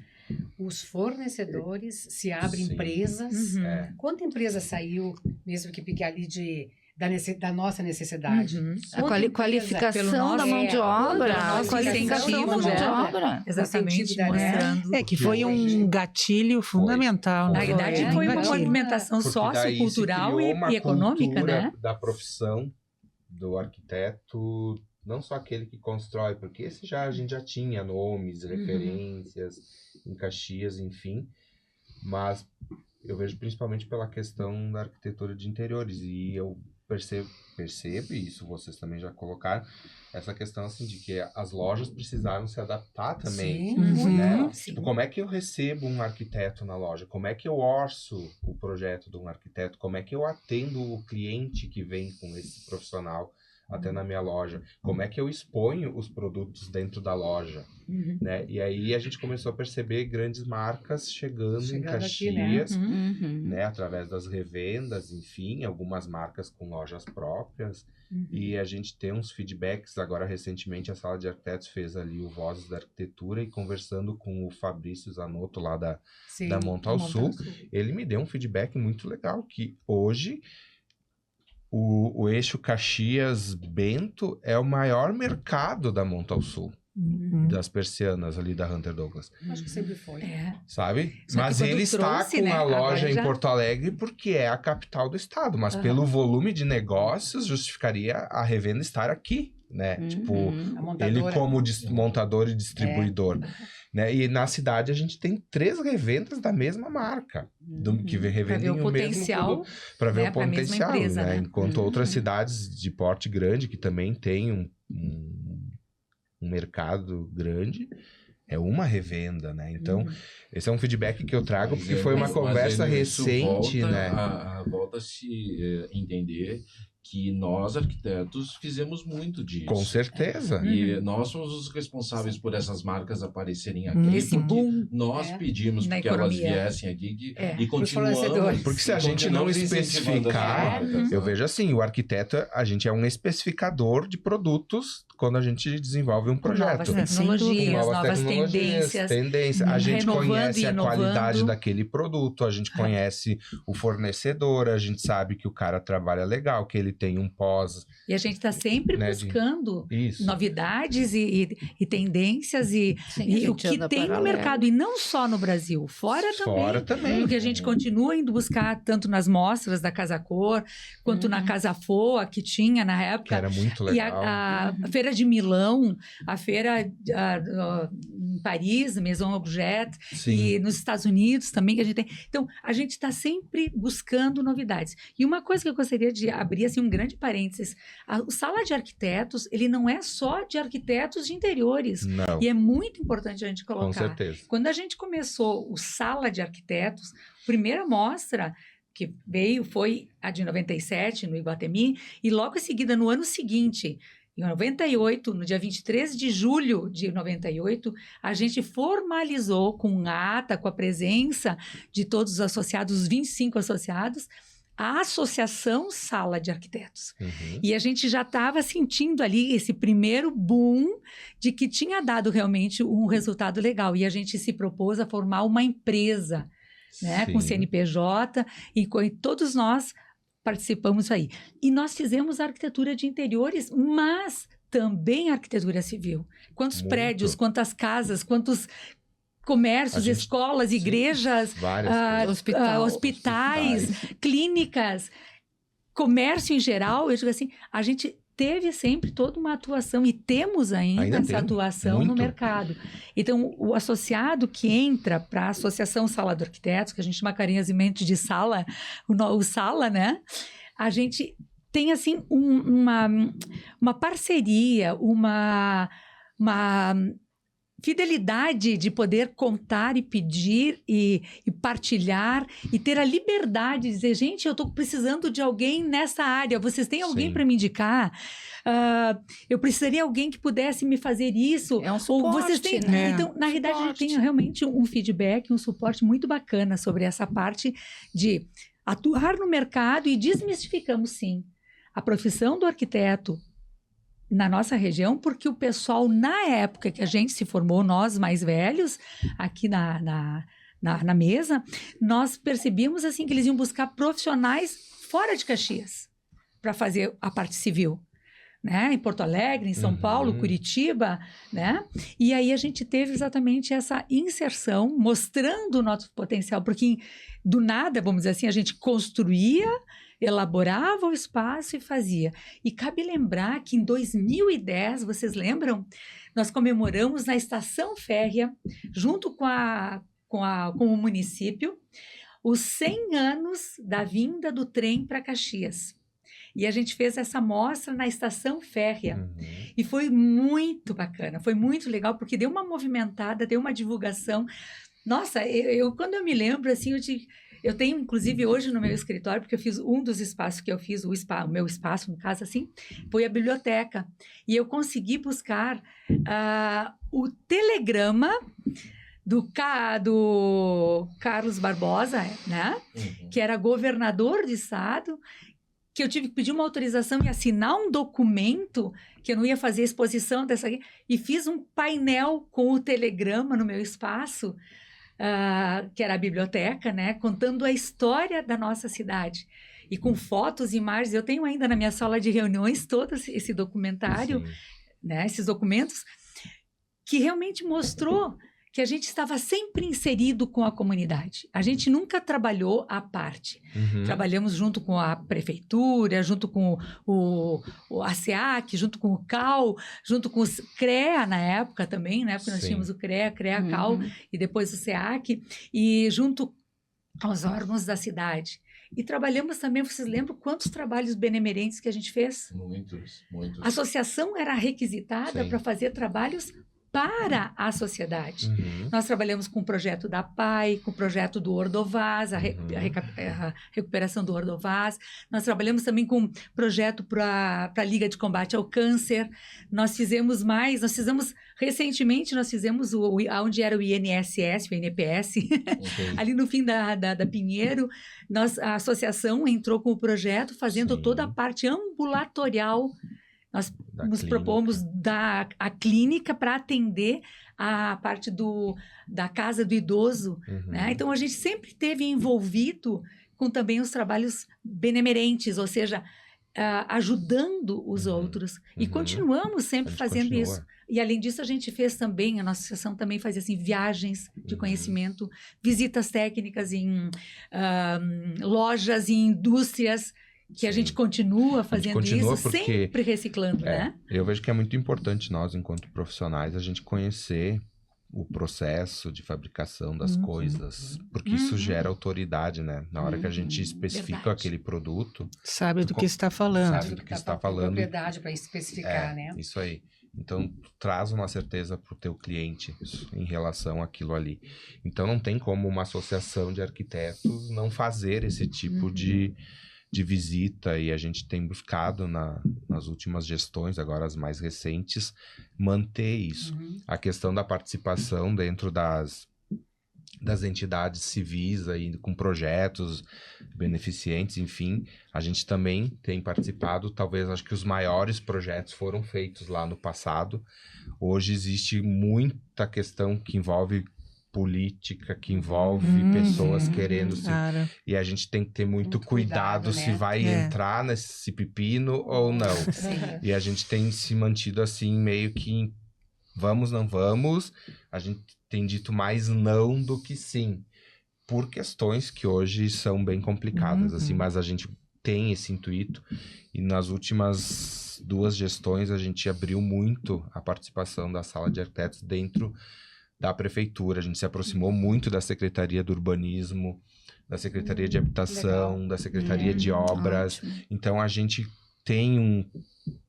os fornecedores, se abrem Sim. empresas. Uhum. Quanta empresa saiu, mesmo que pique ali da nossa necessidade? Uhum. A Quanta empresa- qualificação pelo da nosso- mão de obra. pelo A nosso qualificação da mão de incentivo, né? obra. Exatamente, sentido da- mostrando. É que foi um gatilho fundamental. Na né? verdade, Foi. foi uma gatilho. movimentação porque daí se sociocultural criou uma e econômica, cultura né? da profissão do arquiteto, não só aquele que constrói, porque esse a gente já tinha nomes, referências em Caxias, enfim, mas eu vejo principalmente pela questão da arquitetura de interiores e eu percebo e isso vocês também já colocaram, essa questão assim de que as lojas precisaram se adaptar também. Sim, Uhum. Né? muito. Sim. Tipo, como é que eu recebo um arquiteto na loja? Como é que eu orço o projeto de um arquiteto? Como é que eu atendo o cliente que vem com esse profissional até na minha loja. Como é que eu exponho os produtos dentro da loja? Né? E aí a gente começou a perceber grandes marcas chegando em aqui, né? Caxias, né? Através das revendas, enfim, algumas marcas com lojas próprias. E a gente tem uns feedbacks. Agora, recentemente, a Sala de Arquitetos fez ali o Vozes da Arquitetura, e conversando com o Fabrício Zanotto lá da Montal Sul, ele me deu um feedback muito legal, que hoje o eixo Caxias-Bento é o maior mercado da Montal Sul. Das persianas ali da Hunter Douglas. Acho que sempre foi. Sabe? Só Mas que ele está trouxe, com né? a loja Agora em já... Porto Alegre porque é a capital do estado. Mas pelo volume de negócios, justificaria a revenda estar aqui, né? Tipo, ele como montador e distribuidor. Né? E na cidade a gente tem 3 revendas da mesma marca. Que revendem o potencial, mesmo para ver né? o potencial. Empresa, né? né? Enquanto outras cidades de porte grande, que também tem um mercado grande, é uma revenda, né? Então, esse é um feedback que eu trago, porque foi uma conversa recente, né? Volta a se entender que nós, arquitetos, fizemos muito disso. Com certeza. E nós somos os responsáveis por essas marcas aparecerem aqui. Esse boom. Nós pedimos na que elas economia. viessem aqui e fornecedores. continuamos. Porque se a gente não especificar, eu vejo assim, o arquiteto, a gente é um especificador de produtos quando a gente desenvolve um projeto. Novas tecnologias, novas tendências. A gente renovando conhece e a inovando. qualidade daquele produto, a gente conhece o fornecedor, a gente sabe que o cara trabalha legal, que ele tem um pós. E a gente está sempre buscando novidades e tendências e o que tem no mercado, e não só no Brasil, fora também. Porque a gente continua indo buscar tanto nas mostras da Casa Cor, quanto na Casa Foa, que tinha na época. Que era muito legal. E a Feira de Milão, a feira em Paris, Maison Objet, e nos Estados Unidos também, que a gente tem. Então, a gente está sempre buscando novidades. E uma coisa que eu gostaria de abrir, assim, um grande parênteses, o Sala de Arquitetos, ele não é só de arquitetos de interiores. Não. E é muito importante a gente colocar. Com certeza. Quando a gente começou o Sala de Arquitetos, a primeira mostra que veio foi a de 97, no Iguatemi, e logo em seguida, no ano seguinte, em 98, no dia 23 de julho de 98, a gente formalizou com ata, com a presença de todos os associados, os 25 associados, a Associação Sala de Arquitetos. E a gente já estava sentindo ali esse primeiro boom de que tinha dado realmente um resultado legal. E a gente se propôs a formar uma empresa, né, com CNPJ, e todos nós participamos aí. E nós fizemos arquitetura de interiores, mas também arquitetura civil. Quantos prédios, quantas casas, quantos comércios, escolas, igrejas, hospitais, clínicas, comércio em geral. Eu digo assim, a gente teve sempre toda uma atuação e temos ainda essa atuação no mercado. Então, o associado que entra para a Associação Sala de Arquitetos, que a gente chama carinhosamente de Sala, o Sala, né? A gente tem, assim, uma parceria, uma fidelidade de poder contar e pedir e partilhar e ter a liberdade de dizer, gente, eu estou precisando de alguém nessa área, vocês têm alguém para me indicar? Eu precisaria de alguém que pudesse me fazer isso. É um suporte, ou vocês têm... né? Então, na realidade, a gente tem realmente um feedback, um suporte muito bacana sobre essa parte de atuar no mercado, e desmistificamos, sim, a profissão do arquiteto na nossa região, porque o pessoal, na época que a gente se formou, nós mais velhos, aqui na mesa, nós percebíamos assim que eles iam buscar profissionais fora de Caxias para fazer a parte civil, né? Em Porto Alegre, em São Paulo, Curitiba, né? E aí a gente teve exatamente essa inserção, mostrando o nosso potencial, porque do nada, vamos dizer assim, a gente construía, elaborava o espaço e fazia. E cabe lembrar que em 2010, vocês lembram? Nós comemoramos na Estação Férrea, junto com o município, os 100 anos da vinda do trem para Caxias. E a gente fez essa mostra na Estação Férrea. E foi muito bacana, foi muito legal, porque deu uma movimentada, deu uma divulgação. Nossa, quando eu me lembro, assim, Eu tenho, inclusive, hoje no meu escritório, porque eu fiz um dos espaços que eu fiz, o meu espaço, no caso, assim, foi a biblioteca. E eu consegui buscar o telegrama do Carlos Barbosa, né? Que era governador de estado, que eu tive que pedir uma autorização e assinar um documento que eu não ia fazer exposição dessa aqui, e fiz um painel com o telegrama no meu espaço, que era a biblioteca, né, contando a história da nossa cidade. E com fotos, imagens, eu tenho ainda na minha sala de reuniões todo esse documentário, né, esses documentos, que realmente mostrou que a gente estava sempre inserido com a comunidade. A gente nunca trabalhou à parte. Trabalhamos junto com a prefeitura, junto com a SEAC, junto com o CAL, junto com o CREA na época também, né? Porque nós tínhamos o CREA, CAL e depois o SEAC, e junto aos órgãos da cidade. E trabalhamos também, vocês lembram quantos trabalhos benemerentes que a gente fez? Muitos, muitos. A associação era requisitada para fazer trabalhos para a sociedade. Nós trabalhamos com o projeto da PAI, com o projeto do Ordovás, a recuperação do Ordovás. Nós trabalhamos também com um projeto para a Liga de Combate ao Câncer. Nós fizemos recentemente, onde era o INSS, o INPS, ali no fim da Pinheiro, a associação entrou com o projeto, fazendo toda a parte ambulatorial. Nós nos propomos dar a clínica para atender a parte da casa do idoso, né? Então, a gente sempre esteve envolvido com também os trabalhos benemerentes, ou seja, ajudando os outros. E continuamos sempre fazendo isso. E, além disso, a gente fez também, a nossa associação também fazia assim, viagens de conhecimento, visitas técnicas em lojas e indústrias, que a gente continua fazendo isso, sempre reciclando, né? Eu vejo que é muito importante nós, enquanto profissionais, a gente conhecer o processo de fabricação das coisas, porque isso gera autoridade, né? Na hora que a gente especifica aquele produto... Sabe do que está falando. Sabe do que está falando. Propriedade para especificar, né? Isso aí. Então, traz uma certeza para o teu cliente em relação àquilo ali. Então, não tem como uma associação de arquitetos não fazer esse tipo de visita, e a gente tem buscado nas últimas gestões, agora as mais recentes, manter isso. A questão da participação dentro das entidades civis, aí, com projetos beneficentes, enfim, a gente também tem participado. Talvez, acho que os maiores projetos foram feitos lá no passado. Hoje existe muita questão que envolve política, que envolve pessoas querendo se... E a gente tem que ter muito cuidado, né? Se vai entrar nesse pepino ou não. E a gente tem se mantido assim, meio que vamos, não vamos. A gente tem dito mais não do que sim, por questões que hoje são bem complicadas, assim, mas a gente tem esse intuito, e nas últimas 2 gestões a gente abriu muito a participação da Sala de Arquitetos dentro da prefeitura. A gente se aproximou muito da Secretaria do Urbanismo, da Secretaria de Habitação, da Secretaria de Obras. Ótimo. Então, a gente tem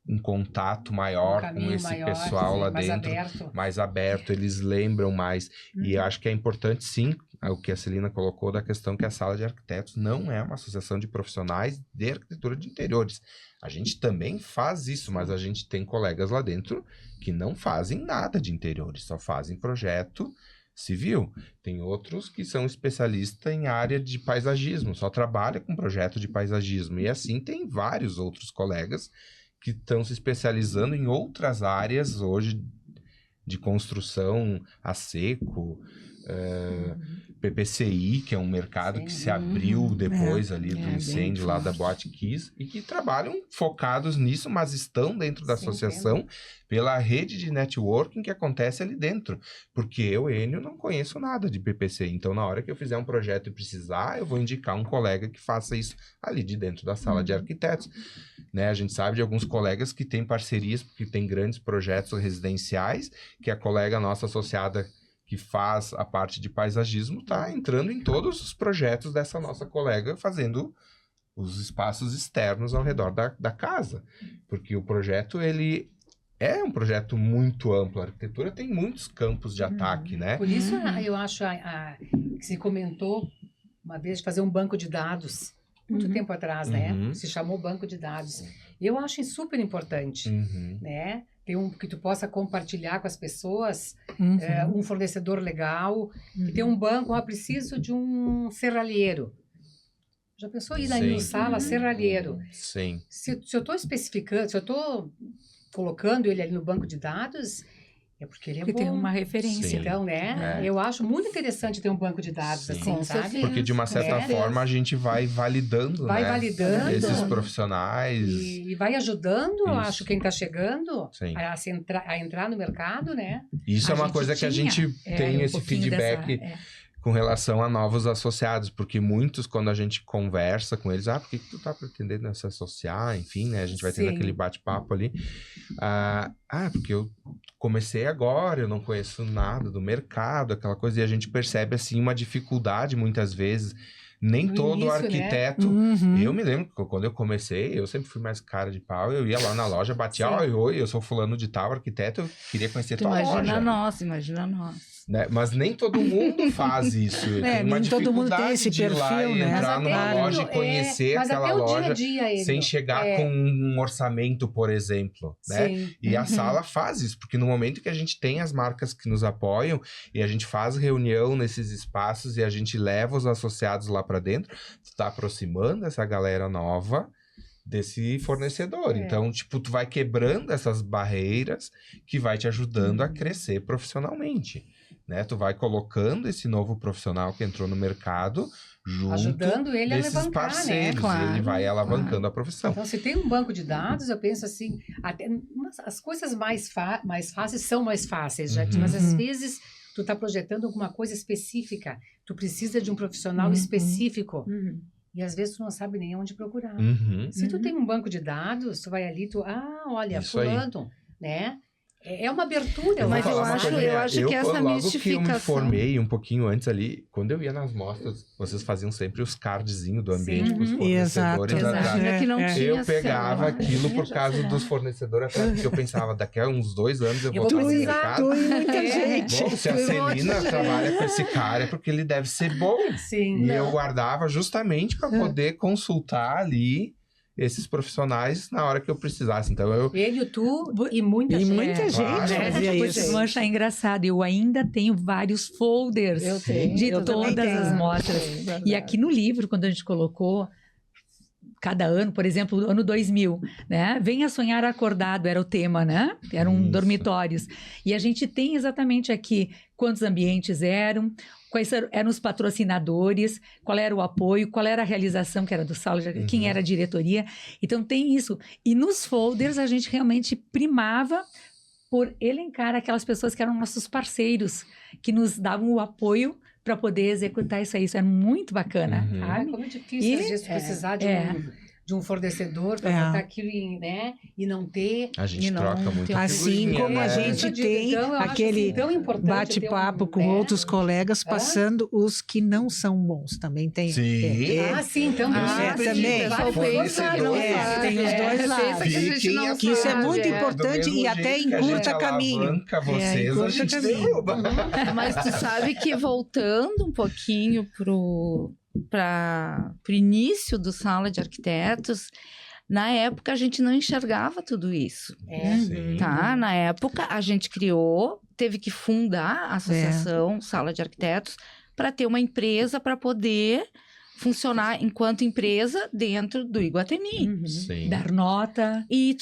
um contato maior com esse pessoal lá dentro, mais aberto, eles lembram mais. E eu acho que é importante, sim, o que a Celina colocou da questão que a Sala de Arquitetos não é uma associação de profissionais de arquitetura de interiores. A gente também faz isso, mas a gente tem colegas lá dentro que não fazem nada de interiores, só fazem projeto civil. Tem outros que são especialistas em área de paisagismo, só trabalham com projeto de paisagismo. E assim tem vários outros colegas que estão se especializando em outras áreas hoje de construção a seco, PPCI, que é um mercado que se abriu depois ali do incêndio lá da Boate Kiss, e que trabalham focados nisso, mas estão dentro da associação pela rede de networking que acontece ali dentro. Porque eu, Enio, não conheço nada de PPCI, então na hora que eu fizer um projeto e precisar, eu vou indicar um colega que faça isso ali de dentro da sala de arquitetos. Né? A gente sabe de alguns colegas que têm parcerias, porque tem grandes projetos residenciais, que a colega nossa associada que faz a parte de paisagismo está entrando em todos os projetos dessa nossa colega, fazendo os espaços externos ao redor da casa. Porque o projeto, ele é um projeto muito amplo. A arquitetura tem muitos campos de ataque, né? Por isso, eu acho que se comentou uma vez de fazer um banco de dados, muito Uhum. tempo atrás, né? Uhum. Se chamou banco de dados. Eu acho super importante, Uhum. né? Ter que tu possa compartilhar com as pessoas, Uhum. um fornecedor legal, que tem um banco, preciso de um serralheiro. Já pensou ir na Sim. sala, serralheiro? Sim. Se eu estou especificando, se eu estou colocando ele ali no banco de dados, é porque ele é Que bom. tem uma referência. Sim. Então, né? É. Eu acho muito interessante ter um banco de dados, Sim. assim, Com sabe? certeza. Porque de uma certa É. forma a gente vai validando, Vai né? validando. Esses profissionais. E vai ajudando, eu Isso. acho, quem está chegando Sim. a entrar no mercado, né? Isso A é uma gente coisa que a tinha, gente tem um esse pouquinho feedback dessa- com relação a novos associados, porque muitos, quando a gente conversa com eles, por que tu tá pretendendo se associar? Enfim, né? A gente vai tendo Sim. aquele bate-papo ali. Porque eu comecei agora, eu não conheço nada do mercado, aquela coisa, e a gente percebe, assim, uma dificuldade, muitas vezes. Nem No todo início, arquiteto... Uhum. Eu me lembro que quando eu comecei, eu sempre fui mais cara de pau, eu ia lá na loja, batia, Sim. oi, eu sou fulano de tal, arquiteto, eu queria conhecer Tu tua imagina loja. imagina nós. Né? Mas nem todo mundo faz isso. Tem uma nem todo mundo tem dificuldade esse de ir lá perfil, e né? entrar Mas numa até loja e o- conhecer mas aquela até o loja dia a dia, Edno. sem chegar com um orçamento, por exemplo, né? Sim. E a sala faz isso, porque no momento que a gente tem as marcas que nos apoiam e a gente faz reunião nesses espaços e a gente leva os associados lá para dentro, tu tá aproximando essa galera nova desse fornecedor. É. Então, tipo, tu vai quebrando essas barreiras que vai te ajudando a Uhum. crescer profissionalmente, né? Tu vai colocando esse novo profissional que entrou no mercado junto Ajudando ele a desses levantar, parceiros, né? Claro, e ele vai alavancando claro. a profissão. Então, se tem um banco de dados, eu penso assim, as coisas mais fáceis são mais fáceis, já, Uhum. mas às vezes tu tá projetando alguma coisa específica, tu precisa de um profissional específico, Uhum. e às vezes tu não sabe nem onde procurar. Uhum. Se tu Uhum. tem um banco de dados, tu vai ali, olha, Isso aí. fulano, né? É uma abertura. Eu vou Mas falar eu uma acho- coisa, eu acho que essa logo que eu me mistificação- formei um pouquinho antes ali, quando eu ia nas mostras, vocês faziam sempre os cardzinhos do ambiente Sim. com os fornecedores. Exato. da- Exato. É que não É. tinha Eu pegava celular. aquilo Tinha por já causa celular. dos fornecedores, até porque eu pensava, daqui a uns 2 anos eu Eu vou vou estar no precisar. mercado. Tu e muita É. gente. Bom, se a Celina trabalha com esse cara é porque ele deve ser bom. Sim. E eu guardava justamente para poder consultar ali esses profissionais na hora que eu precisasse. Então eu Ele, tu e muita E gente. muita gente claro. fazia Depois isso. vocês vão achar engraçado. Eu ainda tenho vários folders Eu tenho. de eu também todas tenho. as mostras. E aqui no livro, quando a gente colocou cada ano, por exemplo, o ano 2000, né? Venha sonhar acordado era o tema, né? Eram Isso. dormitórios. E a gente tem exatamente aqui quantos ambientes eram, quais eram os patrocinadores, qual era o apoio, qual era a realização que era do Sala, quem era a diretoria. Então tem isso. E nos folders a gente realmente primava por elencar aquelas pessoas que eram nossos parceiros, que nos davam o apoio para poder executar isso aí. Isso é muito bacana. Uhum. Ai, sabe? como é difícil, às E- vezes, precisar de um fornecedor para É. botar aquilo né? E não ter. a gente E não troca muito tem- Assim figurinha, como a né? gente Eu digo, tem então, eu acho, aquele assim, tão importante bate-papo ter um, com né? outros colegas, Hã? passando os que não são bons. Também tem. Sim. Ah, sim, também. Ah, também. Vários Fornecedores. Tem os dois lados. Fiquem Que isso é muito Do importante mesmo e até jeito que a gente encurta caminho. alavanca vocês, encurta a gente caminho. derruba. Mas tu sabe que voltando um pouquinho pro início do Sala de Arquitetos, na época a gente não enxergava tudo isso, É. Sim. tá? Na época a gente criou, teve que fundar a associação Sala de Arquitetos para ter uma empresa para poder funcionar enquanto empresa dentro do Iguatemi. Uhum. Sim. Dar nota. E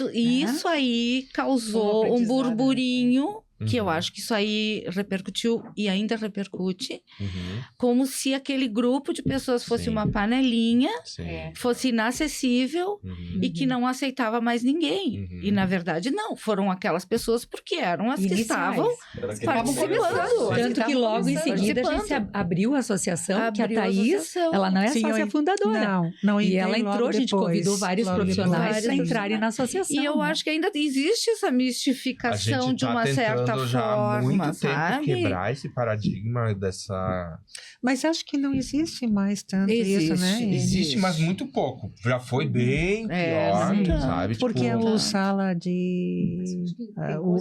isso aí causou Um um aprendizado, burburinho, que eu Uhum. acho que isso aí repercutiu e ainda repercute, Uhum. como se aquele grupo de pessoas fosse Sim. uma panelinha, Sim. É. fosse inacessível Uhum. e que não aceitava mais ninguém. Uhum. E, na verdade, não. Foram aquelas pessoas porque eram as que Iniciais. estavam Estavam participando. começando. Tanto que logo em Começando. seguida a gente Participando. abriu a associação, que a Abriu a Thaís, associação. ela não é Sim, sócia eu- fundadora. Não E entrei ela logo entrou, a gente depois, convidou vários logo profissionais depois. para entrarem na associação. E eu né? acho que ainda existe essa A mistificação gente de tá uma certa tentando já há forma, muito tempo sabe? quebrar esse paradigma dessa... Mas acho que não existe mais tanto isso, né? Existe, mas muito pouco. Já foi bem pior, sim. sabe? Porque Tipo, o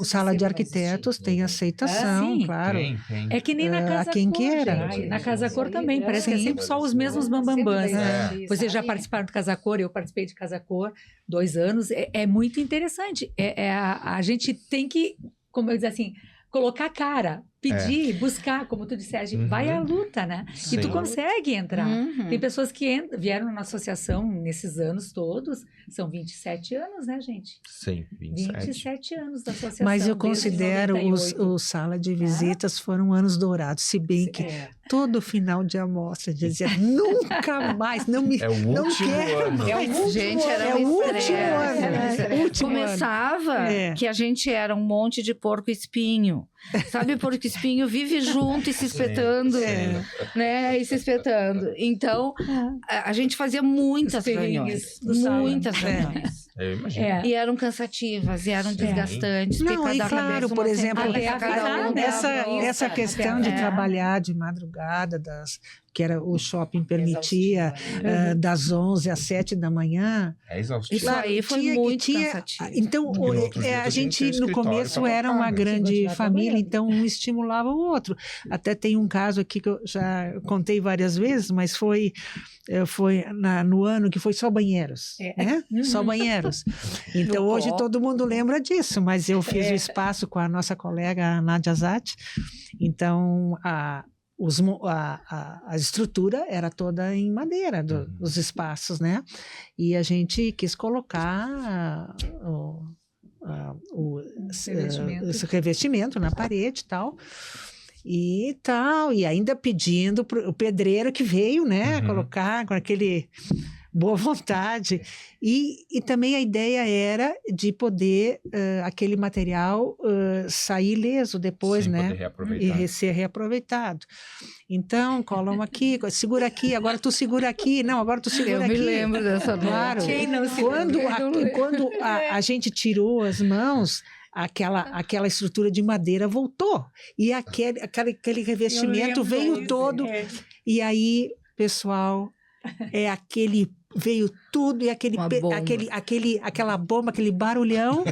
sala de arquitetos tem aceitação, sim. claro. tem. É que nem na A Casa quem Cor, queira. gente. Na Casa Cor também, parece que é Sim. sempre só os mesmos bambambãs. É. Vocês já participaram do Casa Cor, eu participei de Casa Cor 2 anos. É muito interessante. A gente tem que, como eu dizer assim, colocar a cara, pedir, buscar, como tu disseste, vai à luta, né? Sim. E tu consegue entrar. Uhum. Tem pessoas que vieram na associação nesses anos todos, são 27 anos, né, gente? Sim, 27. 27 anos da associação. Mas eu desde considero 98. o sala de visitas foram anos dourados, se bem que todo final de amostra dizia nunca mais, não me É o não último quero ano. mais. Gente, era É um o último estresse, ano. era um estresse. Último ano. Começava É. que a gente era um monte de porco-espinho. Sabe, porco-espinho vive junto e se espetando, né? E se espetando. Então, a gente fazia muitas Os perrengues reuniões. do salão. Muitas reuniões. Eu imagino. E eram cansativas, e eram desgastantes. Não, porque e cada claro, cabeça por uma exemplo, sentada, cada um essa questão de trabalhar de madrugada, que era o shopping permitia, das 11 às 7 da manhã. É exaustivo. Isso aí foi muito cansativo. Então, No outro dia a tu tem que gente ter no escritório começo pra era botar, uma né? grande família, então um estimulava o outro. Até tem um caso aqui que eu já contei várias vezes, mas foi no ano que foi só banheiros, né? Só banheiros. Então hoje todo mundo lembra disso, mas eu fiz o espaço com a nossa colega Nádia Zatti, então a estrutura era toda em madeira dos espaços, né? E a gente quis colocar esse revestimento na parede e tal, e ainda pedindo para o pedreiro que veio, né, colocar com aquele boa vontade, e também a ideia era de poder aquele material sair ileso depois, Sim, né, poder reaproveitar. e ser reaproveitado. Então, colam aqui, segura aqui, agora tu segura aqui, não, agora tu segura aqui. Eu me lembro dessa Claro, Quem não se quando a gente tirou as mãos, aquela estrutura de madeira voltou. E aquele revestimento veio todo. E aí, pessoal, veio tudo e aquela bomba, aquele barulhão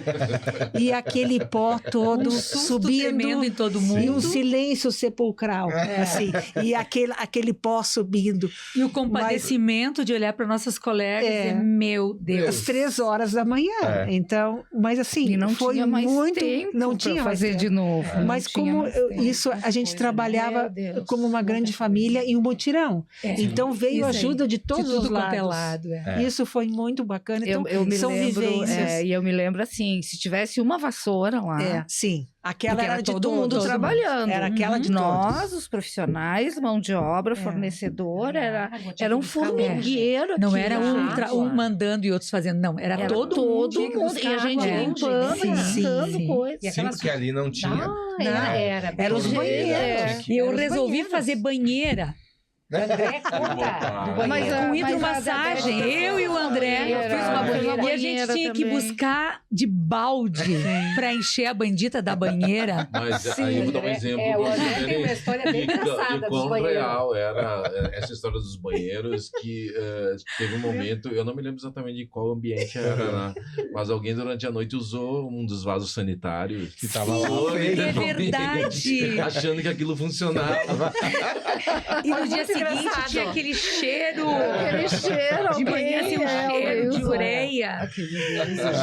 e aquele pó todo subindo tremendo em todo mundo. e um silêncio sepulcral, assim, e aquele pó subindo. E o compadecimento de olhar para nossas colegas e meu Deus. Às 3 horas da manhã. Então, mas assim, E não foi tinha mais muito, tempo não pra tinha mais fazer tempo. de novo. Mas como isso a gente trabalhava como uma grande família em um mutirão. Então veio Isso aí. ajuda de todos de tudo os quanto é lados. lado. Isso foi muito bacana. Então, Eu me são lembro, vivências. e eu me lembro assim, se tivesse uma vassoura lá, Sim. Aquela porque era de todo mundo todos. trabalhando. Era aquela de Nós, os profissionais, mão de obra, fornecedor, era um formigueiro. Não aqui, era um mandando e outros fazendo, não. Era todo mundo. E a gente limpando, arrancando coisas. Sim, porque ali não tinha. Era os banheiros. E eu resolvi fazer banheira. André, conta. Mas com a hidromassagem, eu e o André, eu fiz uma banheira. e a gente tinha que buscar de balde para encher a bandita da banheira. Mas aí eu vou dar um exemplo o pra André vocês tem uma história bem engraçada de dos quão banheiros. real era essa história dos banheiros, que teve um momento, eu não me lembro exatamente de qual ambiente era, né? Mas alguém durante a noite usou um dos vasos sanitários Que tava lá. É verdade. achando que aquilo funcionava. E no dia seguinte tinha aquele cheiro de banheiro, assim, um cheiro de ureia.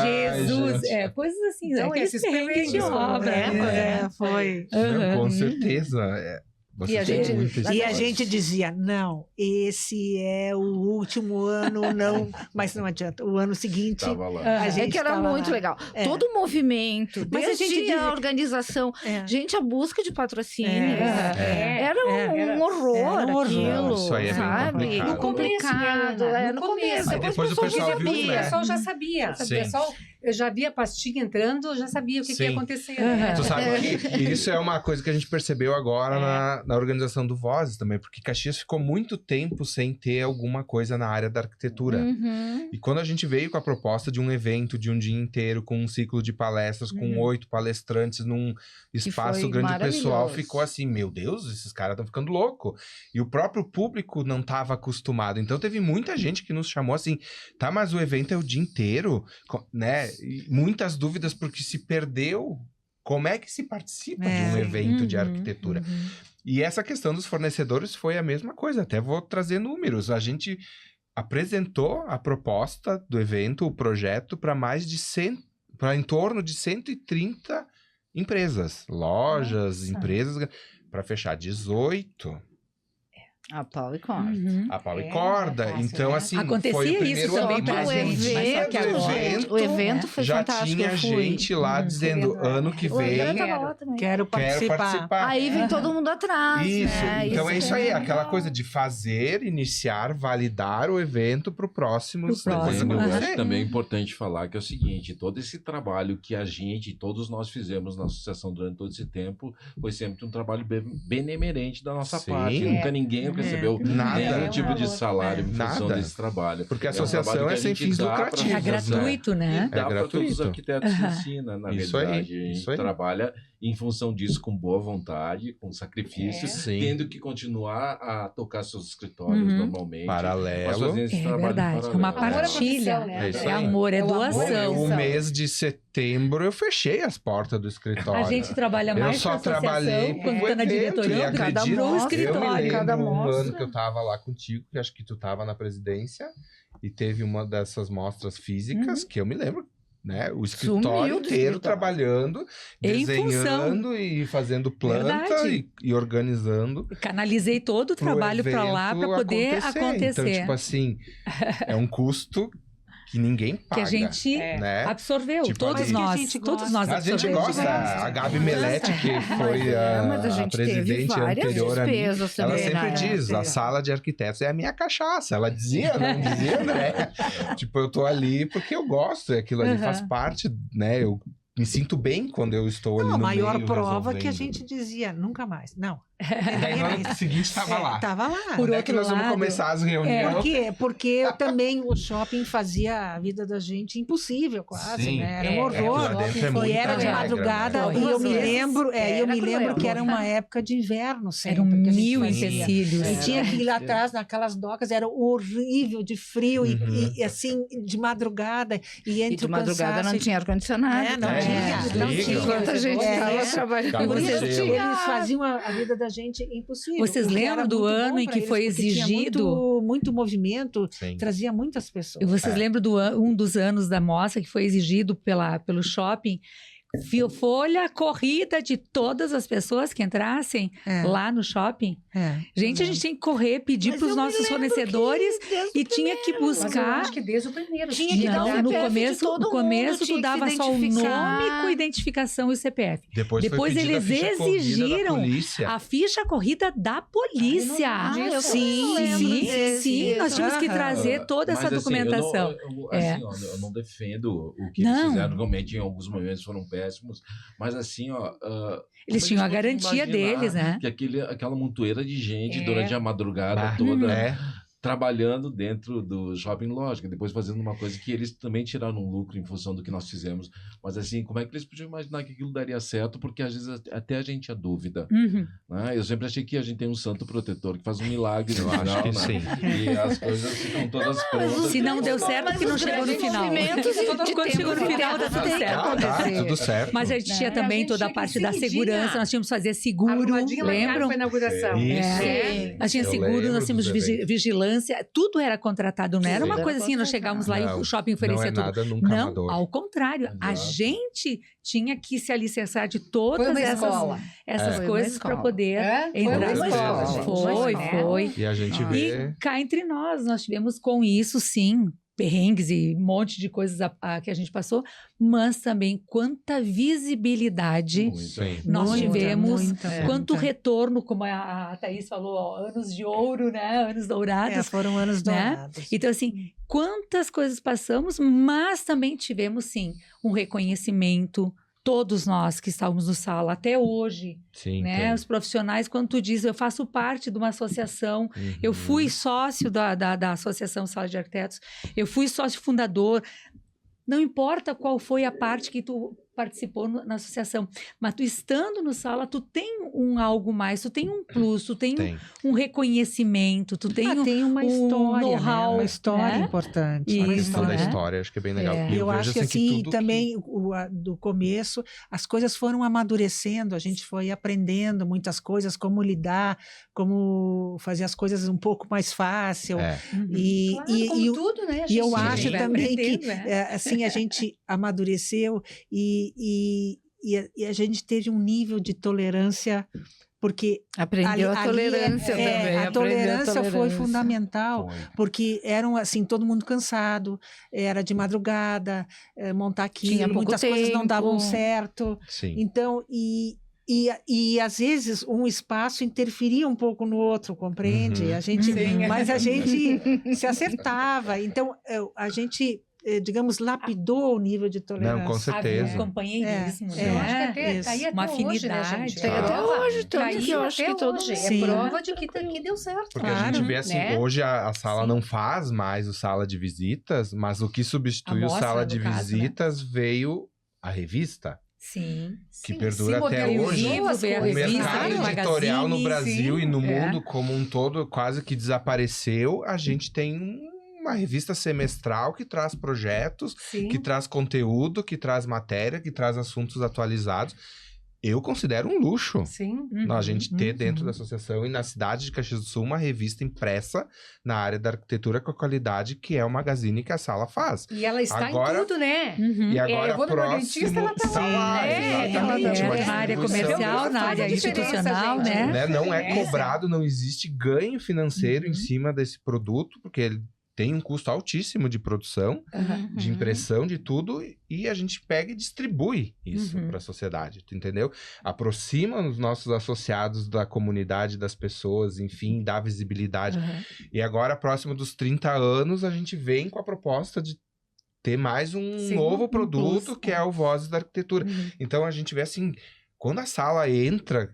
Jesus, coisas assim, Então, aqueles esses perrengues de perrengues, obra. Foi. Não, com certeza. Você E a tem gente- muita E a história. gente dizia, não, esse é o último ano, não, mas não adianta. O ano seguinte, Tava lá. a gente É que era tava muito lá. legal. Todo o movimento, Mas a desde gente dizia- organização, gente, a busca de patrocínios. Era um horror Era um horror. aquilo, Isso aí é bem sabe? complicado. Complicado. No no começo. Aí depois o pessoal viu, O né? pessoal já sabia. Sim. O pessoal eu já vi a pastinha entrando, eu já sabia o que ia Sim. acontecer. Né? Tu sabe que isso é uma coisa que a gente percebeu agora na organização do Vozes também, porque Caxias ficou muito tempo sem ter alguma coisa na área da arquitetura. Uhum. E quando a gente veio com a proposta de um evento de um dia inteiro, com um ciclo de palestras, com 8 palestrantes num espaço foi grande, o pessoal maravilhoso. ficou assim, meu Deus, esses caras estão ficando loucos. E o próprio público não estava acostumado. Então teve muita gente que nos chamou assim, tá, mas o evento é o dia inteiro, né? E muitas dúvidas porque se perdeu. Como é que se participa de um evento de arquitetura? E essa questão dos fornecedores foi a mesma coisa. Até vou trazer números. A gente apresentou a proposta do evento, o projeto, para em torno de 130 empresas, lojas, empresas, para fechar 18. A pau e corda. A pau e corda. fácil, então, né? assim, Acontecia foi o isso primeiro também ano, pra mas gente, no mas dia só que do agora- evento, O evento foi já fantástico, tinha eu fui. gente lá dizendo, ano que O André vem, tava lá também. Quero quero participar. Aí vem todo mundo atrás, Isso, né? então é isso aí, é aquela legal. coisa de fazer, iniciar, validar o evento pro próximo. Pro próximo, Eu Aham. acho também importante falar que é o seguinte, todo esse trabalho que a gente, todos nós fizemos na associação durante todo esse tempo, foi sempre um trabalho benemerente da nossa Sim. parte. Nunca ninguém recebeu Nada. nenhum tipo de salário em função Nada. desse trabalho. Porque a É um associação trabalho é que a sem gente fins dá pra lucrativos. É associação. gratuito, né? E dá para todos os gratuito. arquitetos Aham. ensina, na Isso aí, verdade. A isso gente aí. trabalha em função disso com boa vontade, com sacrifício, Sim. tendo que continuar a tocar seus escritórios Uhum. normalmente. Mas Paralelo. fazendo esse É trabalho em verdade, é uma paralelo. partilha. profissão, né? É isso É aí. amor, é É o amor, doação. O mês de setembro eu fechei as portas do escritório. A gente trabalha Eu mais só pra associação trabalhei quando pro tá na evento, diretoria e do que acredito, pro eu me escritório. lembro cada um mostra. ano que eu tava lá contigo, que acho que tu tava na presidência, e teve uma dessas mostras físicas, que eu me lembro, né? O escritório Sumiu do inteiro escritório. trabalhando, Em desenhando e fazendo planta Verdade. e organizando. Canalizei todo o pro trabalho para lá para evento poder Então, acontecer. tipo assim, é um custo que ninguém paga. Que a gente né? absorveu, Tipo, todos mas que a nós. gente Todos gosta. nós A gente absorvemos. gosta. A Gabi Melete, que foi Mas a a gente teve presidente várias anterior a mim, despesas ela também, sempre né? diz, a sala de arquitetos é a minha cachaça. Ela dizia, não dizia, né? Tipo, eu tô ali porque eu gosto, aquilo ali faz parte, né? Eu me sinto bem quando eu estou ali Não, a no maior meio, prova que a resolvendo. gente dizia, nunca mais. Não. Daí no ano seguinte estava lá. Tava lá. Por Quando é que outro nós vamos lado, começar as Por reuniões? quê? Porque também o shopping fazia a vida da gente impossível, quase, Sim. né? Era um É, horror. lá dentro é E muita era de regra, madrugada, né? e eu me Duas vezes. lembro, eu me Era lembro cruel. que era uma época de inverno sempre. Eram que a gente 1000 fazia. empecilhos. E tinha que ir lá atrás, naquelas docas, era horrível, de frio, e assim, de madrugada, e entre E de o madrugada cansaço não e- tinha ar-condicionado. É, não É, tinha, não liga. tinha. Enquanto a gente É, estava é. trabalhando, Por Acabou isso, de gelo. eles faziam a vida da gente impossível. Vocês o que lembram era do muito bom ano em pra que eles, foi porque tinha exigido- muito movimento, Sim. trazia muitas pessoas. E vocês É. lembram um dos anos da mostra que foi exigido pelo shopping? Folha corrida de todas as pessoas que entrassem É, lá no shopping. é. Gente, a gente tem que correr, pedir para os nossos fornecedores e tinha que Mas eu buscar. acho que desde o primeiro. Tinha que dar o Não, CPF no de começo, todo no mundo, começo tinha tu que se dava só o identificar. nome com identificação e o CPF. Depois foi Depois pedida a eles ficha corrida da exigiram polícia. A ficha corrida da polícia. Ah, eu sim, lembro sim, desse. sim. Nós tínhamos que Aham. trazer toda essa Mas, assim, documentação. Eu eu não defendo o que Não. eles fizeram, realmente em alguns momentos foram péssimos, mas assim, ó... Eles como tinham a podem garantia imaginar deles, né? Que aquela montoeira de gente É. durante a madrugada Bah, toda é. trabalhando dentro do Shopping Lógica, depois fazendo uma coisa que eles também tiraram um lucro em função do que nós fizemos. Mas assim, como é que eles podiam imaginar que aquilo daria certo? Porque às vezes até a gente é dúvida. Uhum. Né? Eu sempre achei que a gente tem um santo protetor que faz um milagre no Eu acho final, que né? sim. E as coisas ficam todas prontas. Se não deu certo, que não chegou no final. Quando chegou no final, dá tudo tem que certo. acontecer. Tudo certo. Mas a gente tinha Né? também A gente toda a tinha parte que da seguidinha. segurança, nós tínhamos que fazer seguro, Arrumadinha marcada lembram? pra inauguração. Isso. É, nós tínhamos Eu seguro, lembro nós tínhamos dos eventos. vigilância, tudo era contratado, não era Tudo uma era coisa assim, nós contratado. chegávamos lá e Não, o shopping Não oferecia é tudo. nada nunca Não, amador. ao contrário, a Exato. gente tinha que se alicerçar de Foi todas uma essas escola. Foi uma coisas para escola. poder É? Foi entrar. uma escola, gente. Foi, Uma escola. foi. E a gente E vê... cá entre nós, nós tivemos com isso, sim, perrengues e um monte de coisas que a gente passou, mas também quanta visibilidade Sim. nós Muita, tivemos, muita, quanto muita. retorno, como a Thaís falou, ó, anos de ouro, né? Anos dourados. Foram anos né? dourados. Então, assim, quantas coisas passamos, mas também tivemos, sim, um reconhecimento, todos nós que estávamos no sala até hoje, Sim, né? tem. Os profissionais, quando tu diz, eu faço parte de uma associação, eu Uhum. fui sócio da Associação Sala de Arquitetos, eu fui sócio fundador, não importa qual foi a parte que tu participou na associação, mas tu estando no sala, tu tem algo mais, tu tem um plus, tu tem Tem. um reconhecimento, tu tem Tem uma um história, né? know-how, Uma história né? importante. Isso, A uma questão da né? história, acho que é bem legal. É. E Eu acho que vejo, assim, tudo também do começo, as coisas foram amadurecendo, a gente foi aprendendo muitas coisas, como lidar, como fazer as coisas um pouco mais fácil. É. E, Claro, e, como e, tudo, né? A e gente eu Sim. acho vai também que aprendendo, é. assim a gente amadureceu e a gente teve um nível de tolerância, porque Aprendeu a ali tolerância também. a aprendeu tolerância foi tolerância. fundamental, Foi. porque eram assim, todo mundo cansado, era de madrugada, montar Tinha aquilo, pouco muitas coisas não tempo. davam certo. Sim. Então, e às vezes um espaço interferia um pouco no outro, compreende? Uhum. A gente, Sim. mas a gente se acertava. Então, a gente, digamos, lapidou o nível de tolerância. Não, com certeza. Havia um companheirismo, É, Eu né? acho que até, isso. tá aí até Uma hoje, né, afinidade. gente? Tem até Ah. hoje, Tá tanto aí que eu acho até que todo hoje. Sim. É prova de que deu certo. Porque a Claro, gente vê assim, né? hoje a sala Sim. não faz mais o sala de visitas, mas o que substitui A o mostra, sala no de caso, né? visitas veio a revista. Sim. Que Sim, perdura se até modernizou hoje. as Veio a O coisas, revista, mercado veio o editorial no magazine, Brasil sim. e no É. mundo como um todo quase que desapareceu. A gente tem uma revista semestral que traz projetos, Sim. que traz conteúdo, que traz matéria, que traz assuntos atualizados. Eu considero um luxo. Sim. A gente ter Uhum. dentro da associação e na cidade de Caxias do Sul uma revista impressa na área da arquitetura com a qualidade que é o magazine que a sala faz. E ela está Agora- em tudo, né? Uhum. E agora eu vou no meu dentista, ela tá próximo... lá. É, exatamente. ela tá uma lá. Na área distribuição. comercial, na Faz a área diferença, institucional, gente. né? Né? Não é É. cobrado, não existe ganho financeiro em Uhum. cima desse produto, porque ele tem um custo altíssimo de produção, Uhum. de impressão, de tudo, e a gente pega e distribui isso Uhum. para a sociedade, tu entendeu? Aproxima os nossos associados da comunidade, das pessoas, enfim, dá visibilidade. Uhum. E agora, próximo dos 30 anos, a gente vem com a proposta de ter mais um Sim, novo um produto, plus, que é o Vozes da Arquitetura. Uhum. Então, a gente vê assim, quando a sala entra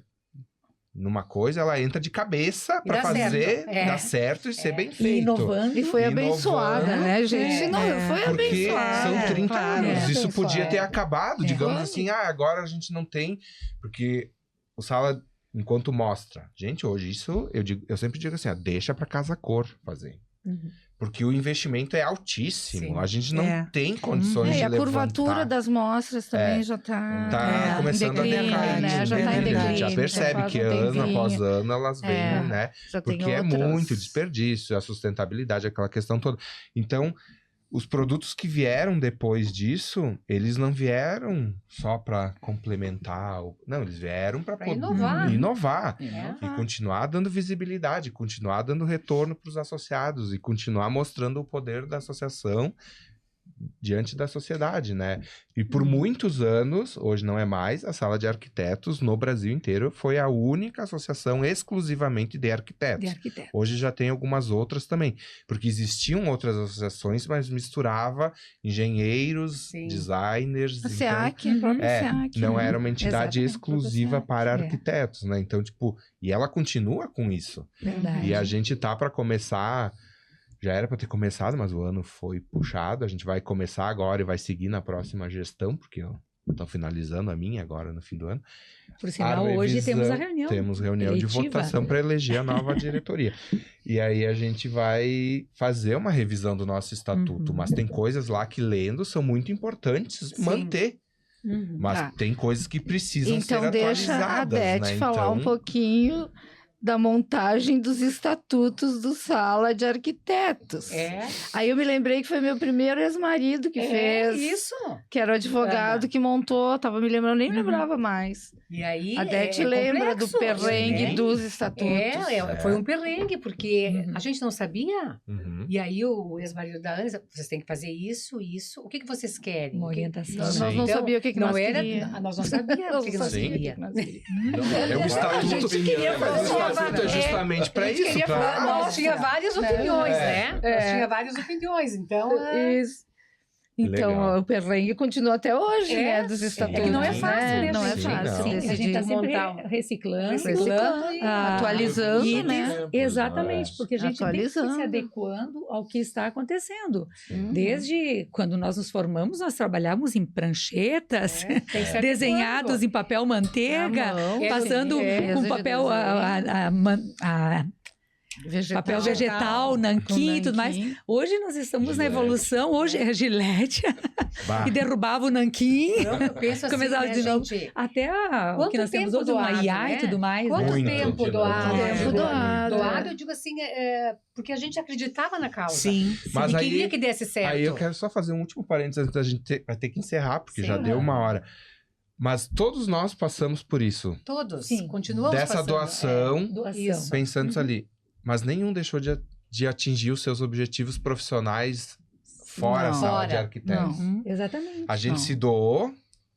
numa coisa, ela entra de cabeça E para dá fazer, certo. É. dar certo e ser bem E feito. inovando. E foi Inovando. abençoada, né, gente? É, Não, é. foi Porque abençoada. são 30 claro, anos. é. Isso podia ter Abençoada. acabado, É. digamos Foi. assim, agora a gente não tem, porque o sala, enquanto mostra. Gente, hoje isso, eu sempre digo assim, deixa para Casa Cor fazer. Uhum. Porque o investimento é altíssimo. Sim. A gente não É. tem condições É, de e a levantar. curvatura das mostras também É. já está Tá começando a decair, né? Já está em verdade. declínio. Já percebe faz que um ano tempinho. após ano elas vêm, É. né? Já tem Porque é outras. muito desperdício, a sustentabilidade, aquela questão toda. Então, os produtos que vieram depois disso, eles não vieram só para complementar. Não, eles vieram para Pra inovar. inovar. É. E continuar dando visibilidade, continuar dando retorno para os associados e continuar mostrando o poder da associação diante da sociedade, né? E por muitos anos, hoje não é mais, a Sala de Arquitetos no Brasil inteiro foi a única associação exclusivamente de arquitetos. De arquiteto. Hoje já tem algumas outras também, porque existiam outras associações, mas misturava engenheiros, Sim. designers. A então, SEAC, a própria SEAC. não né? era uma entidade Exatamente, exclusiva própria para SEAC, é. arquitetos, né? Então, tipo, e ela continua com isso. Verdade. E a gente tá para começar, já era para ter começado, mas o ano foi puxado. A gente vai começar agora e vai seguir na próxima gestão, porque estão finalizando a minha agora no fim do ano. Por sinal, hoje revisão- temos a reunião. Temos reunião de eletiva. votação para eleger a nova diretoria. E aí a gente vai fazer uma revisão do nosso estatuto, Uhum. mas tem coisas lá que lendo são muito importantes Sim. manter. Uhum. Mas Tá. tem coisas que precisam ser Então deixa a atualizadas, Dete né? falar um Então, pouquinho da montagem dos estatutos do Sala de Arquitetos. É. Aí eu me lembrei que foi meu primeiro ex-marido que fez, Isso. que era o advogado que montou, tava me lembrando, nem Uhum. lembrava mais. E aí. A Dete é lembra complexo, do perrengue né? dos estatutos. Foi um perrengue, porque Uhum. a gente não sabia. uhum. E aí o ex-marido da Ana, vocês têm que fazer isso, isso. O que vocês querem? Uma O que- orientação. Nós Sim. não Então, sabíamos o que não nós era, queríamos. nós não sabíamos o que nós Sim. queríamos. É o estatuto. gente queria Mas o fazer estatuto é uma- justamente para A gente isso. queria pra- falar, nós tinha várias opiniões, né? Nós É. tinha várias opiniões, então... Isso. Então, Legal. o perrengue continua até hoje, É, né? Dos sim. estatutos. É que não é fácil, né, Não é gente? fácil. Sim, Sim, a gente está decidir. sempre montar reciclando. Reciclando e atualizando, itens, né? Exatamente, porque a gente tem que ir se Atualizando. adequando ao que está acontecendo. Uhum. Desde quando nós nos formamos, nós trabalhávamos em pranchetas, tem que ser desenhados adequando. em papel manteiga, À mão. passando É, com de papel Vegetal. papel vegetal, nanquim e tudo mais. Hoje nós estamos na Gilete. evolução, hoje é gilete, Bah. e derrubava o nanquim. Não, eu penso assim, Começava né, de novo. gente? Até o Quanto que nós temos tempo hoje, uma doado, IA né? e tudo mais. Quanto Muito tempo de doado? novo. Tempo doado. Doado, eu digo assim, porque a gente acreditava na causa. Sim. Mas e aí- queria que desse certo. Aí eu quero só fazer um último parênteses antes da gente vai ter que encerrar, porque Sim. já deu uma hora. Mas todos nós passamos por isso. Todos. Sim. Continuamos Dessa passando. doação, Doação. Isso. pensando isso ali. Mas nenhum deixou de atingir os seus objetivos profissionais fora a Não. sala de Fora. arquitetos. Não. Exatamente. A gente Não. se doou.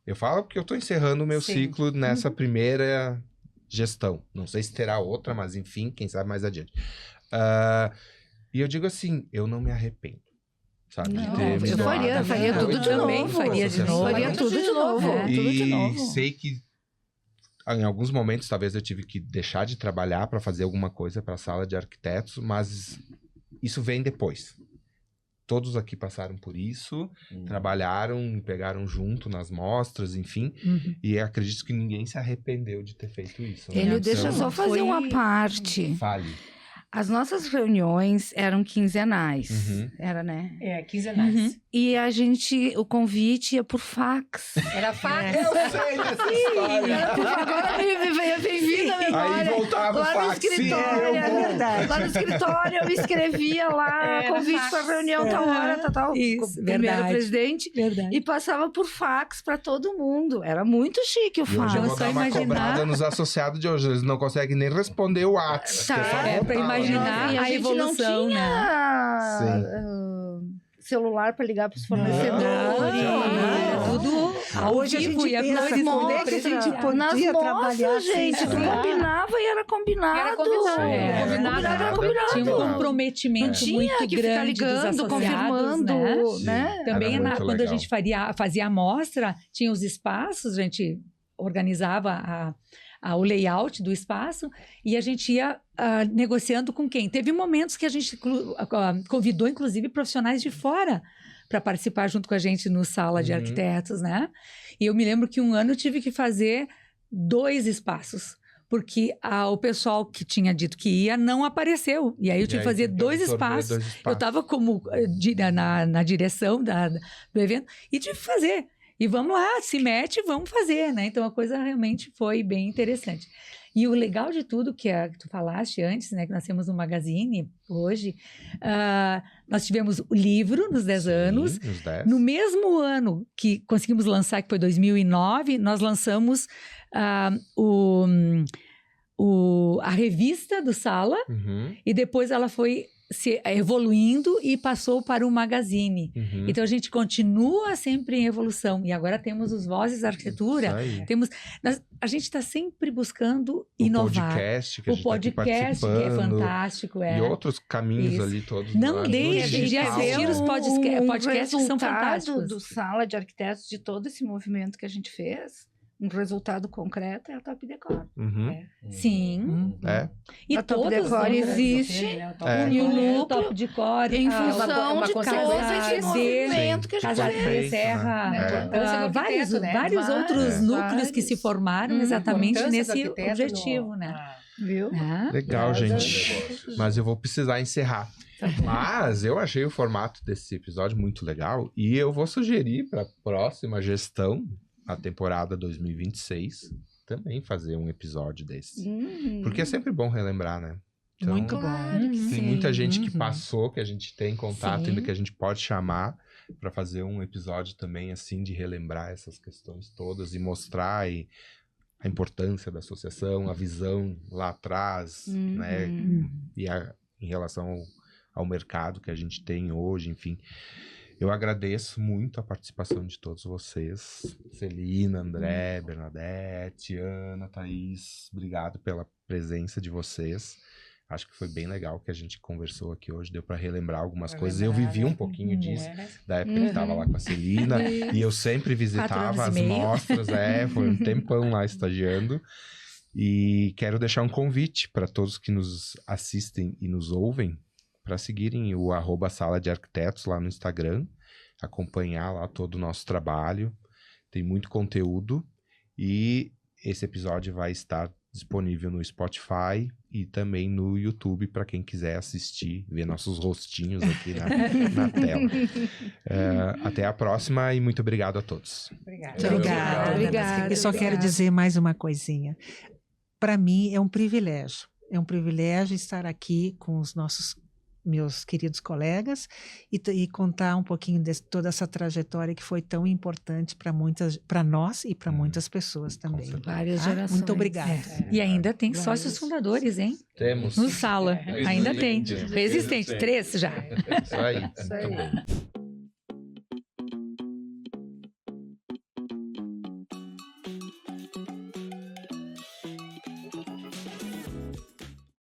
Eu falo porque eu estou encerrando o meu Sim. ciclo nessa primeira gestão. Não sei se terá outra, mas enfim, quem sabe mais adiante. E eu digo assim, eu não me arrependo. Sabe? Não, de ter me eu doado. faria tudo de também novo. faria de novo. Faria tudo de novo. É. Tudo de E novo. sei que em alguns momentos talvez eu tive que deixar de trabalhar para fazer alguma coisa para a sala de arquitetos, mas isso vem depois. Todos aqui passaram por isso, trabalharam, pegaram junto nas mostras, enfim, Uhum. e acredito que ninguém se arrependeu de ter feito isso. né? Ele deixa Então, só fazer foi- uma parte. Fale. As nossas reuniões eram quinzenais. Uhum. Era, né? É, quinzenais. E o convite ia por fax. Era fax. Eu sei dessa história. Agora bem-vindo à memória. Aí voltava o Lá no fax. Sim, escritório, eu é vou. verdade. Lá no escritório eu escrevia lá, Era convite fax. para reunião, tal hora, tal. Isso, Primeiro verdade. presidente. Verdade. E passava por fax para todo mundo. Era muito chique o E hoje fax. eu vou só dar uma imaginar- cobrada nos associados de hoje. Eles não conseguem nem responder o WhatsApp. Tá. que só É, pra voltar, imaginar E a gente evolução, não tinha Sim. celular para ligar para os Não, fornecedores. é tudo ao Hoje a vivo gente e a pensa, cores como é que a presenciais. gente Nas podia trabalhar mostras, assim, gente, tu né? combinava e era combinado. Era combinado, é. Combinado Era combinado. Tinha um Claro. comprometimento Tinha muito que ficar grande dos ligando, associados, confirmando, né? né? Também Era muito quando a legal. gente fazia a amostra, tinha os espaços, a gente organizava o layout do espaço e a gente ia negociando com quem. Teve momentos que a gente convidou, inclusive, profissionais de fora para participar junto com a gente no sala de Uhum. arquitetos, né? E eu me lembro que um ano eu tive que fazer 2 espaços. Porque o pessoal que tinha dito que ia não apareceu. E aí eu tive que fazer 2 espaços. Eu estava como na direção do evento e tive que fazer. E vamos lá, se mete, vamos fazer, né? Então a coisa realmente foi bem interessante. E o legal de tudo que tu falaste antes, né? Que nós temos um magazine hoje. Nós tivemos o livro nos 10 anos. Nos 10. No mesmo ano que conseguimos lançar, que foi 2009, nós lançamos a revista do Sala. Uhum, E depois ela foi se evoluindo e passou para o magazine. uhum. Então a gente continua sempre em evolução. E agora temos os Vozes da Arquitetura. Isso aí. A gente está sempre buscando O inovar. podcast que a O gente tá aqui podcast, que é participando, fantástico. E outros caminhos Isso. ali todos. Não lá, deixe no de digital. assistir os podcasts que são fantásticos. Do Sala de Arquitetos, de todo esse movimento que a gente fez, um resultado concreto é a Top Decor. Uhum. Sim. É. E A Top todos Decor os- existe É. E o núcleo Top de Cor, em a- função uma de todo consequência esse de- movimento que a gente Casa Sim. fez. Rei Serra, É. A importância do vários, arquiteto, né? vários outros É. núcleos que se formaram exatamente nesse objetivo, né? Viu? Ah, Legal, gente. Mas eu vou precisar encerrar. Mas eu achei o formato desse episódio muito legal e eu vou sugerir para a próxima gestão, a temporada 2026, também fazer um episódio desse. Porque é sempre bom relembrar, né? Então, muito bom. Claro que tem sim. muita gente que Uhum. passou, que a gente tem contato Sim. ainda, que a gente pode chamar para fazer um episódio também, assim, de relembrar essas questões todas e mostrar a importância da associação, a visão lá atrás, né? Uhum. E em relação ao mercado que a gente tem hoje, enfim. Eu agradeço muito a participação de todos vocês. Celina, André, Bernadette, Ana, Thaís, obrigado pela presença de vocês. Acho que foi bem legal que a gente conversou aqui hoje, deu para relembrar algumas coisas. Eu vivi um pouquinho disso, da época que estava lá com a Celina, e eu sempre visitava as mostras, foi um tempão lá estagiando. E quero deixar um convite para todos que nos assistem e nos ouvem, para seguirem o @Sala de Arquitetos lá no Instagram, acompanhar lá todo o nosso trabalho. Tem muito conteúdo e esse episódio vai estar disponível no Spotify e também no YouTube para quem quiser assistir, ver nossos rostinhos aqui na tela. Até a próxima e muito obrigado a todos. Obrigada. Obrigada. Eu só quero dizer mais uma coisinha. Para mim é um privilégio. É um privilégio estar aqui com os meus queridos colegas e contar um pouquinho de toda essa trajetória que foi tão importante para nós e para muitas pessoas também. Várias Tá? gerações. Muito obrigada. E ainda tem sócios fundadores, hein? Temos. No Sala. Ainda tem. Resistente. Resistente. 3 já. Isso aí. Isso aí. Muito bem.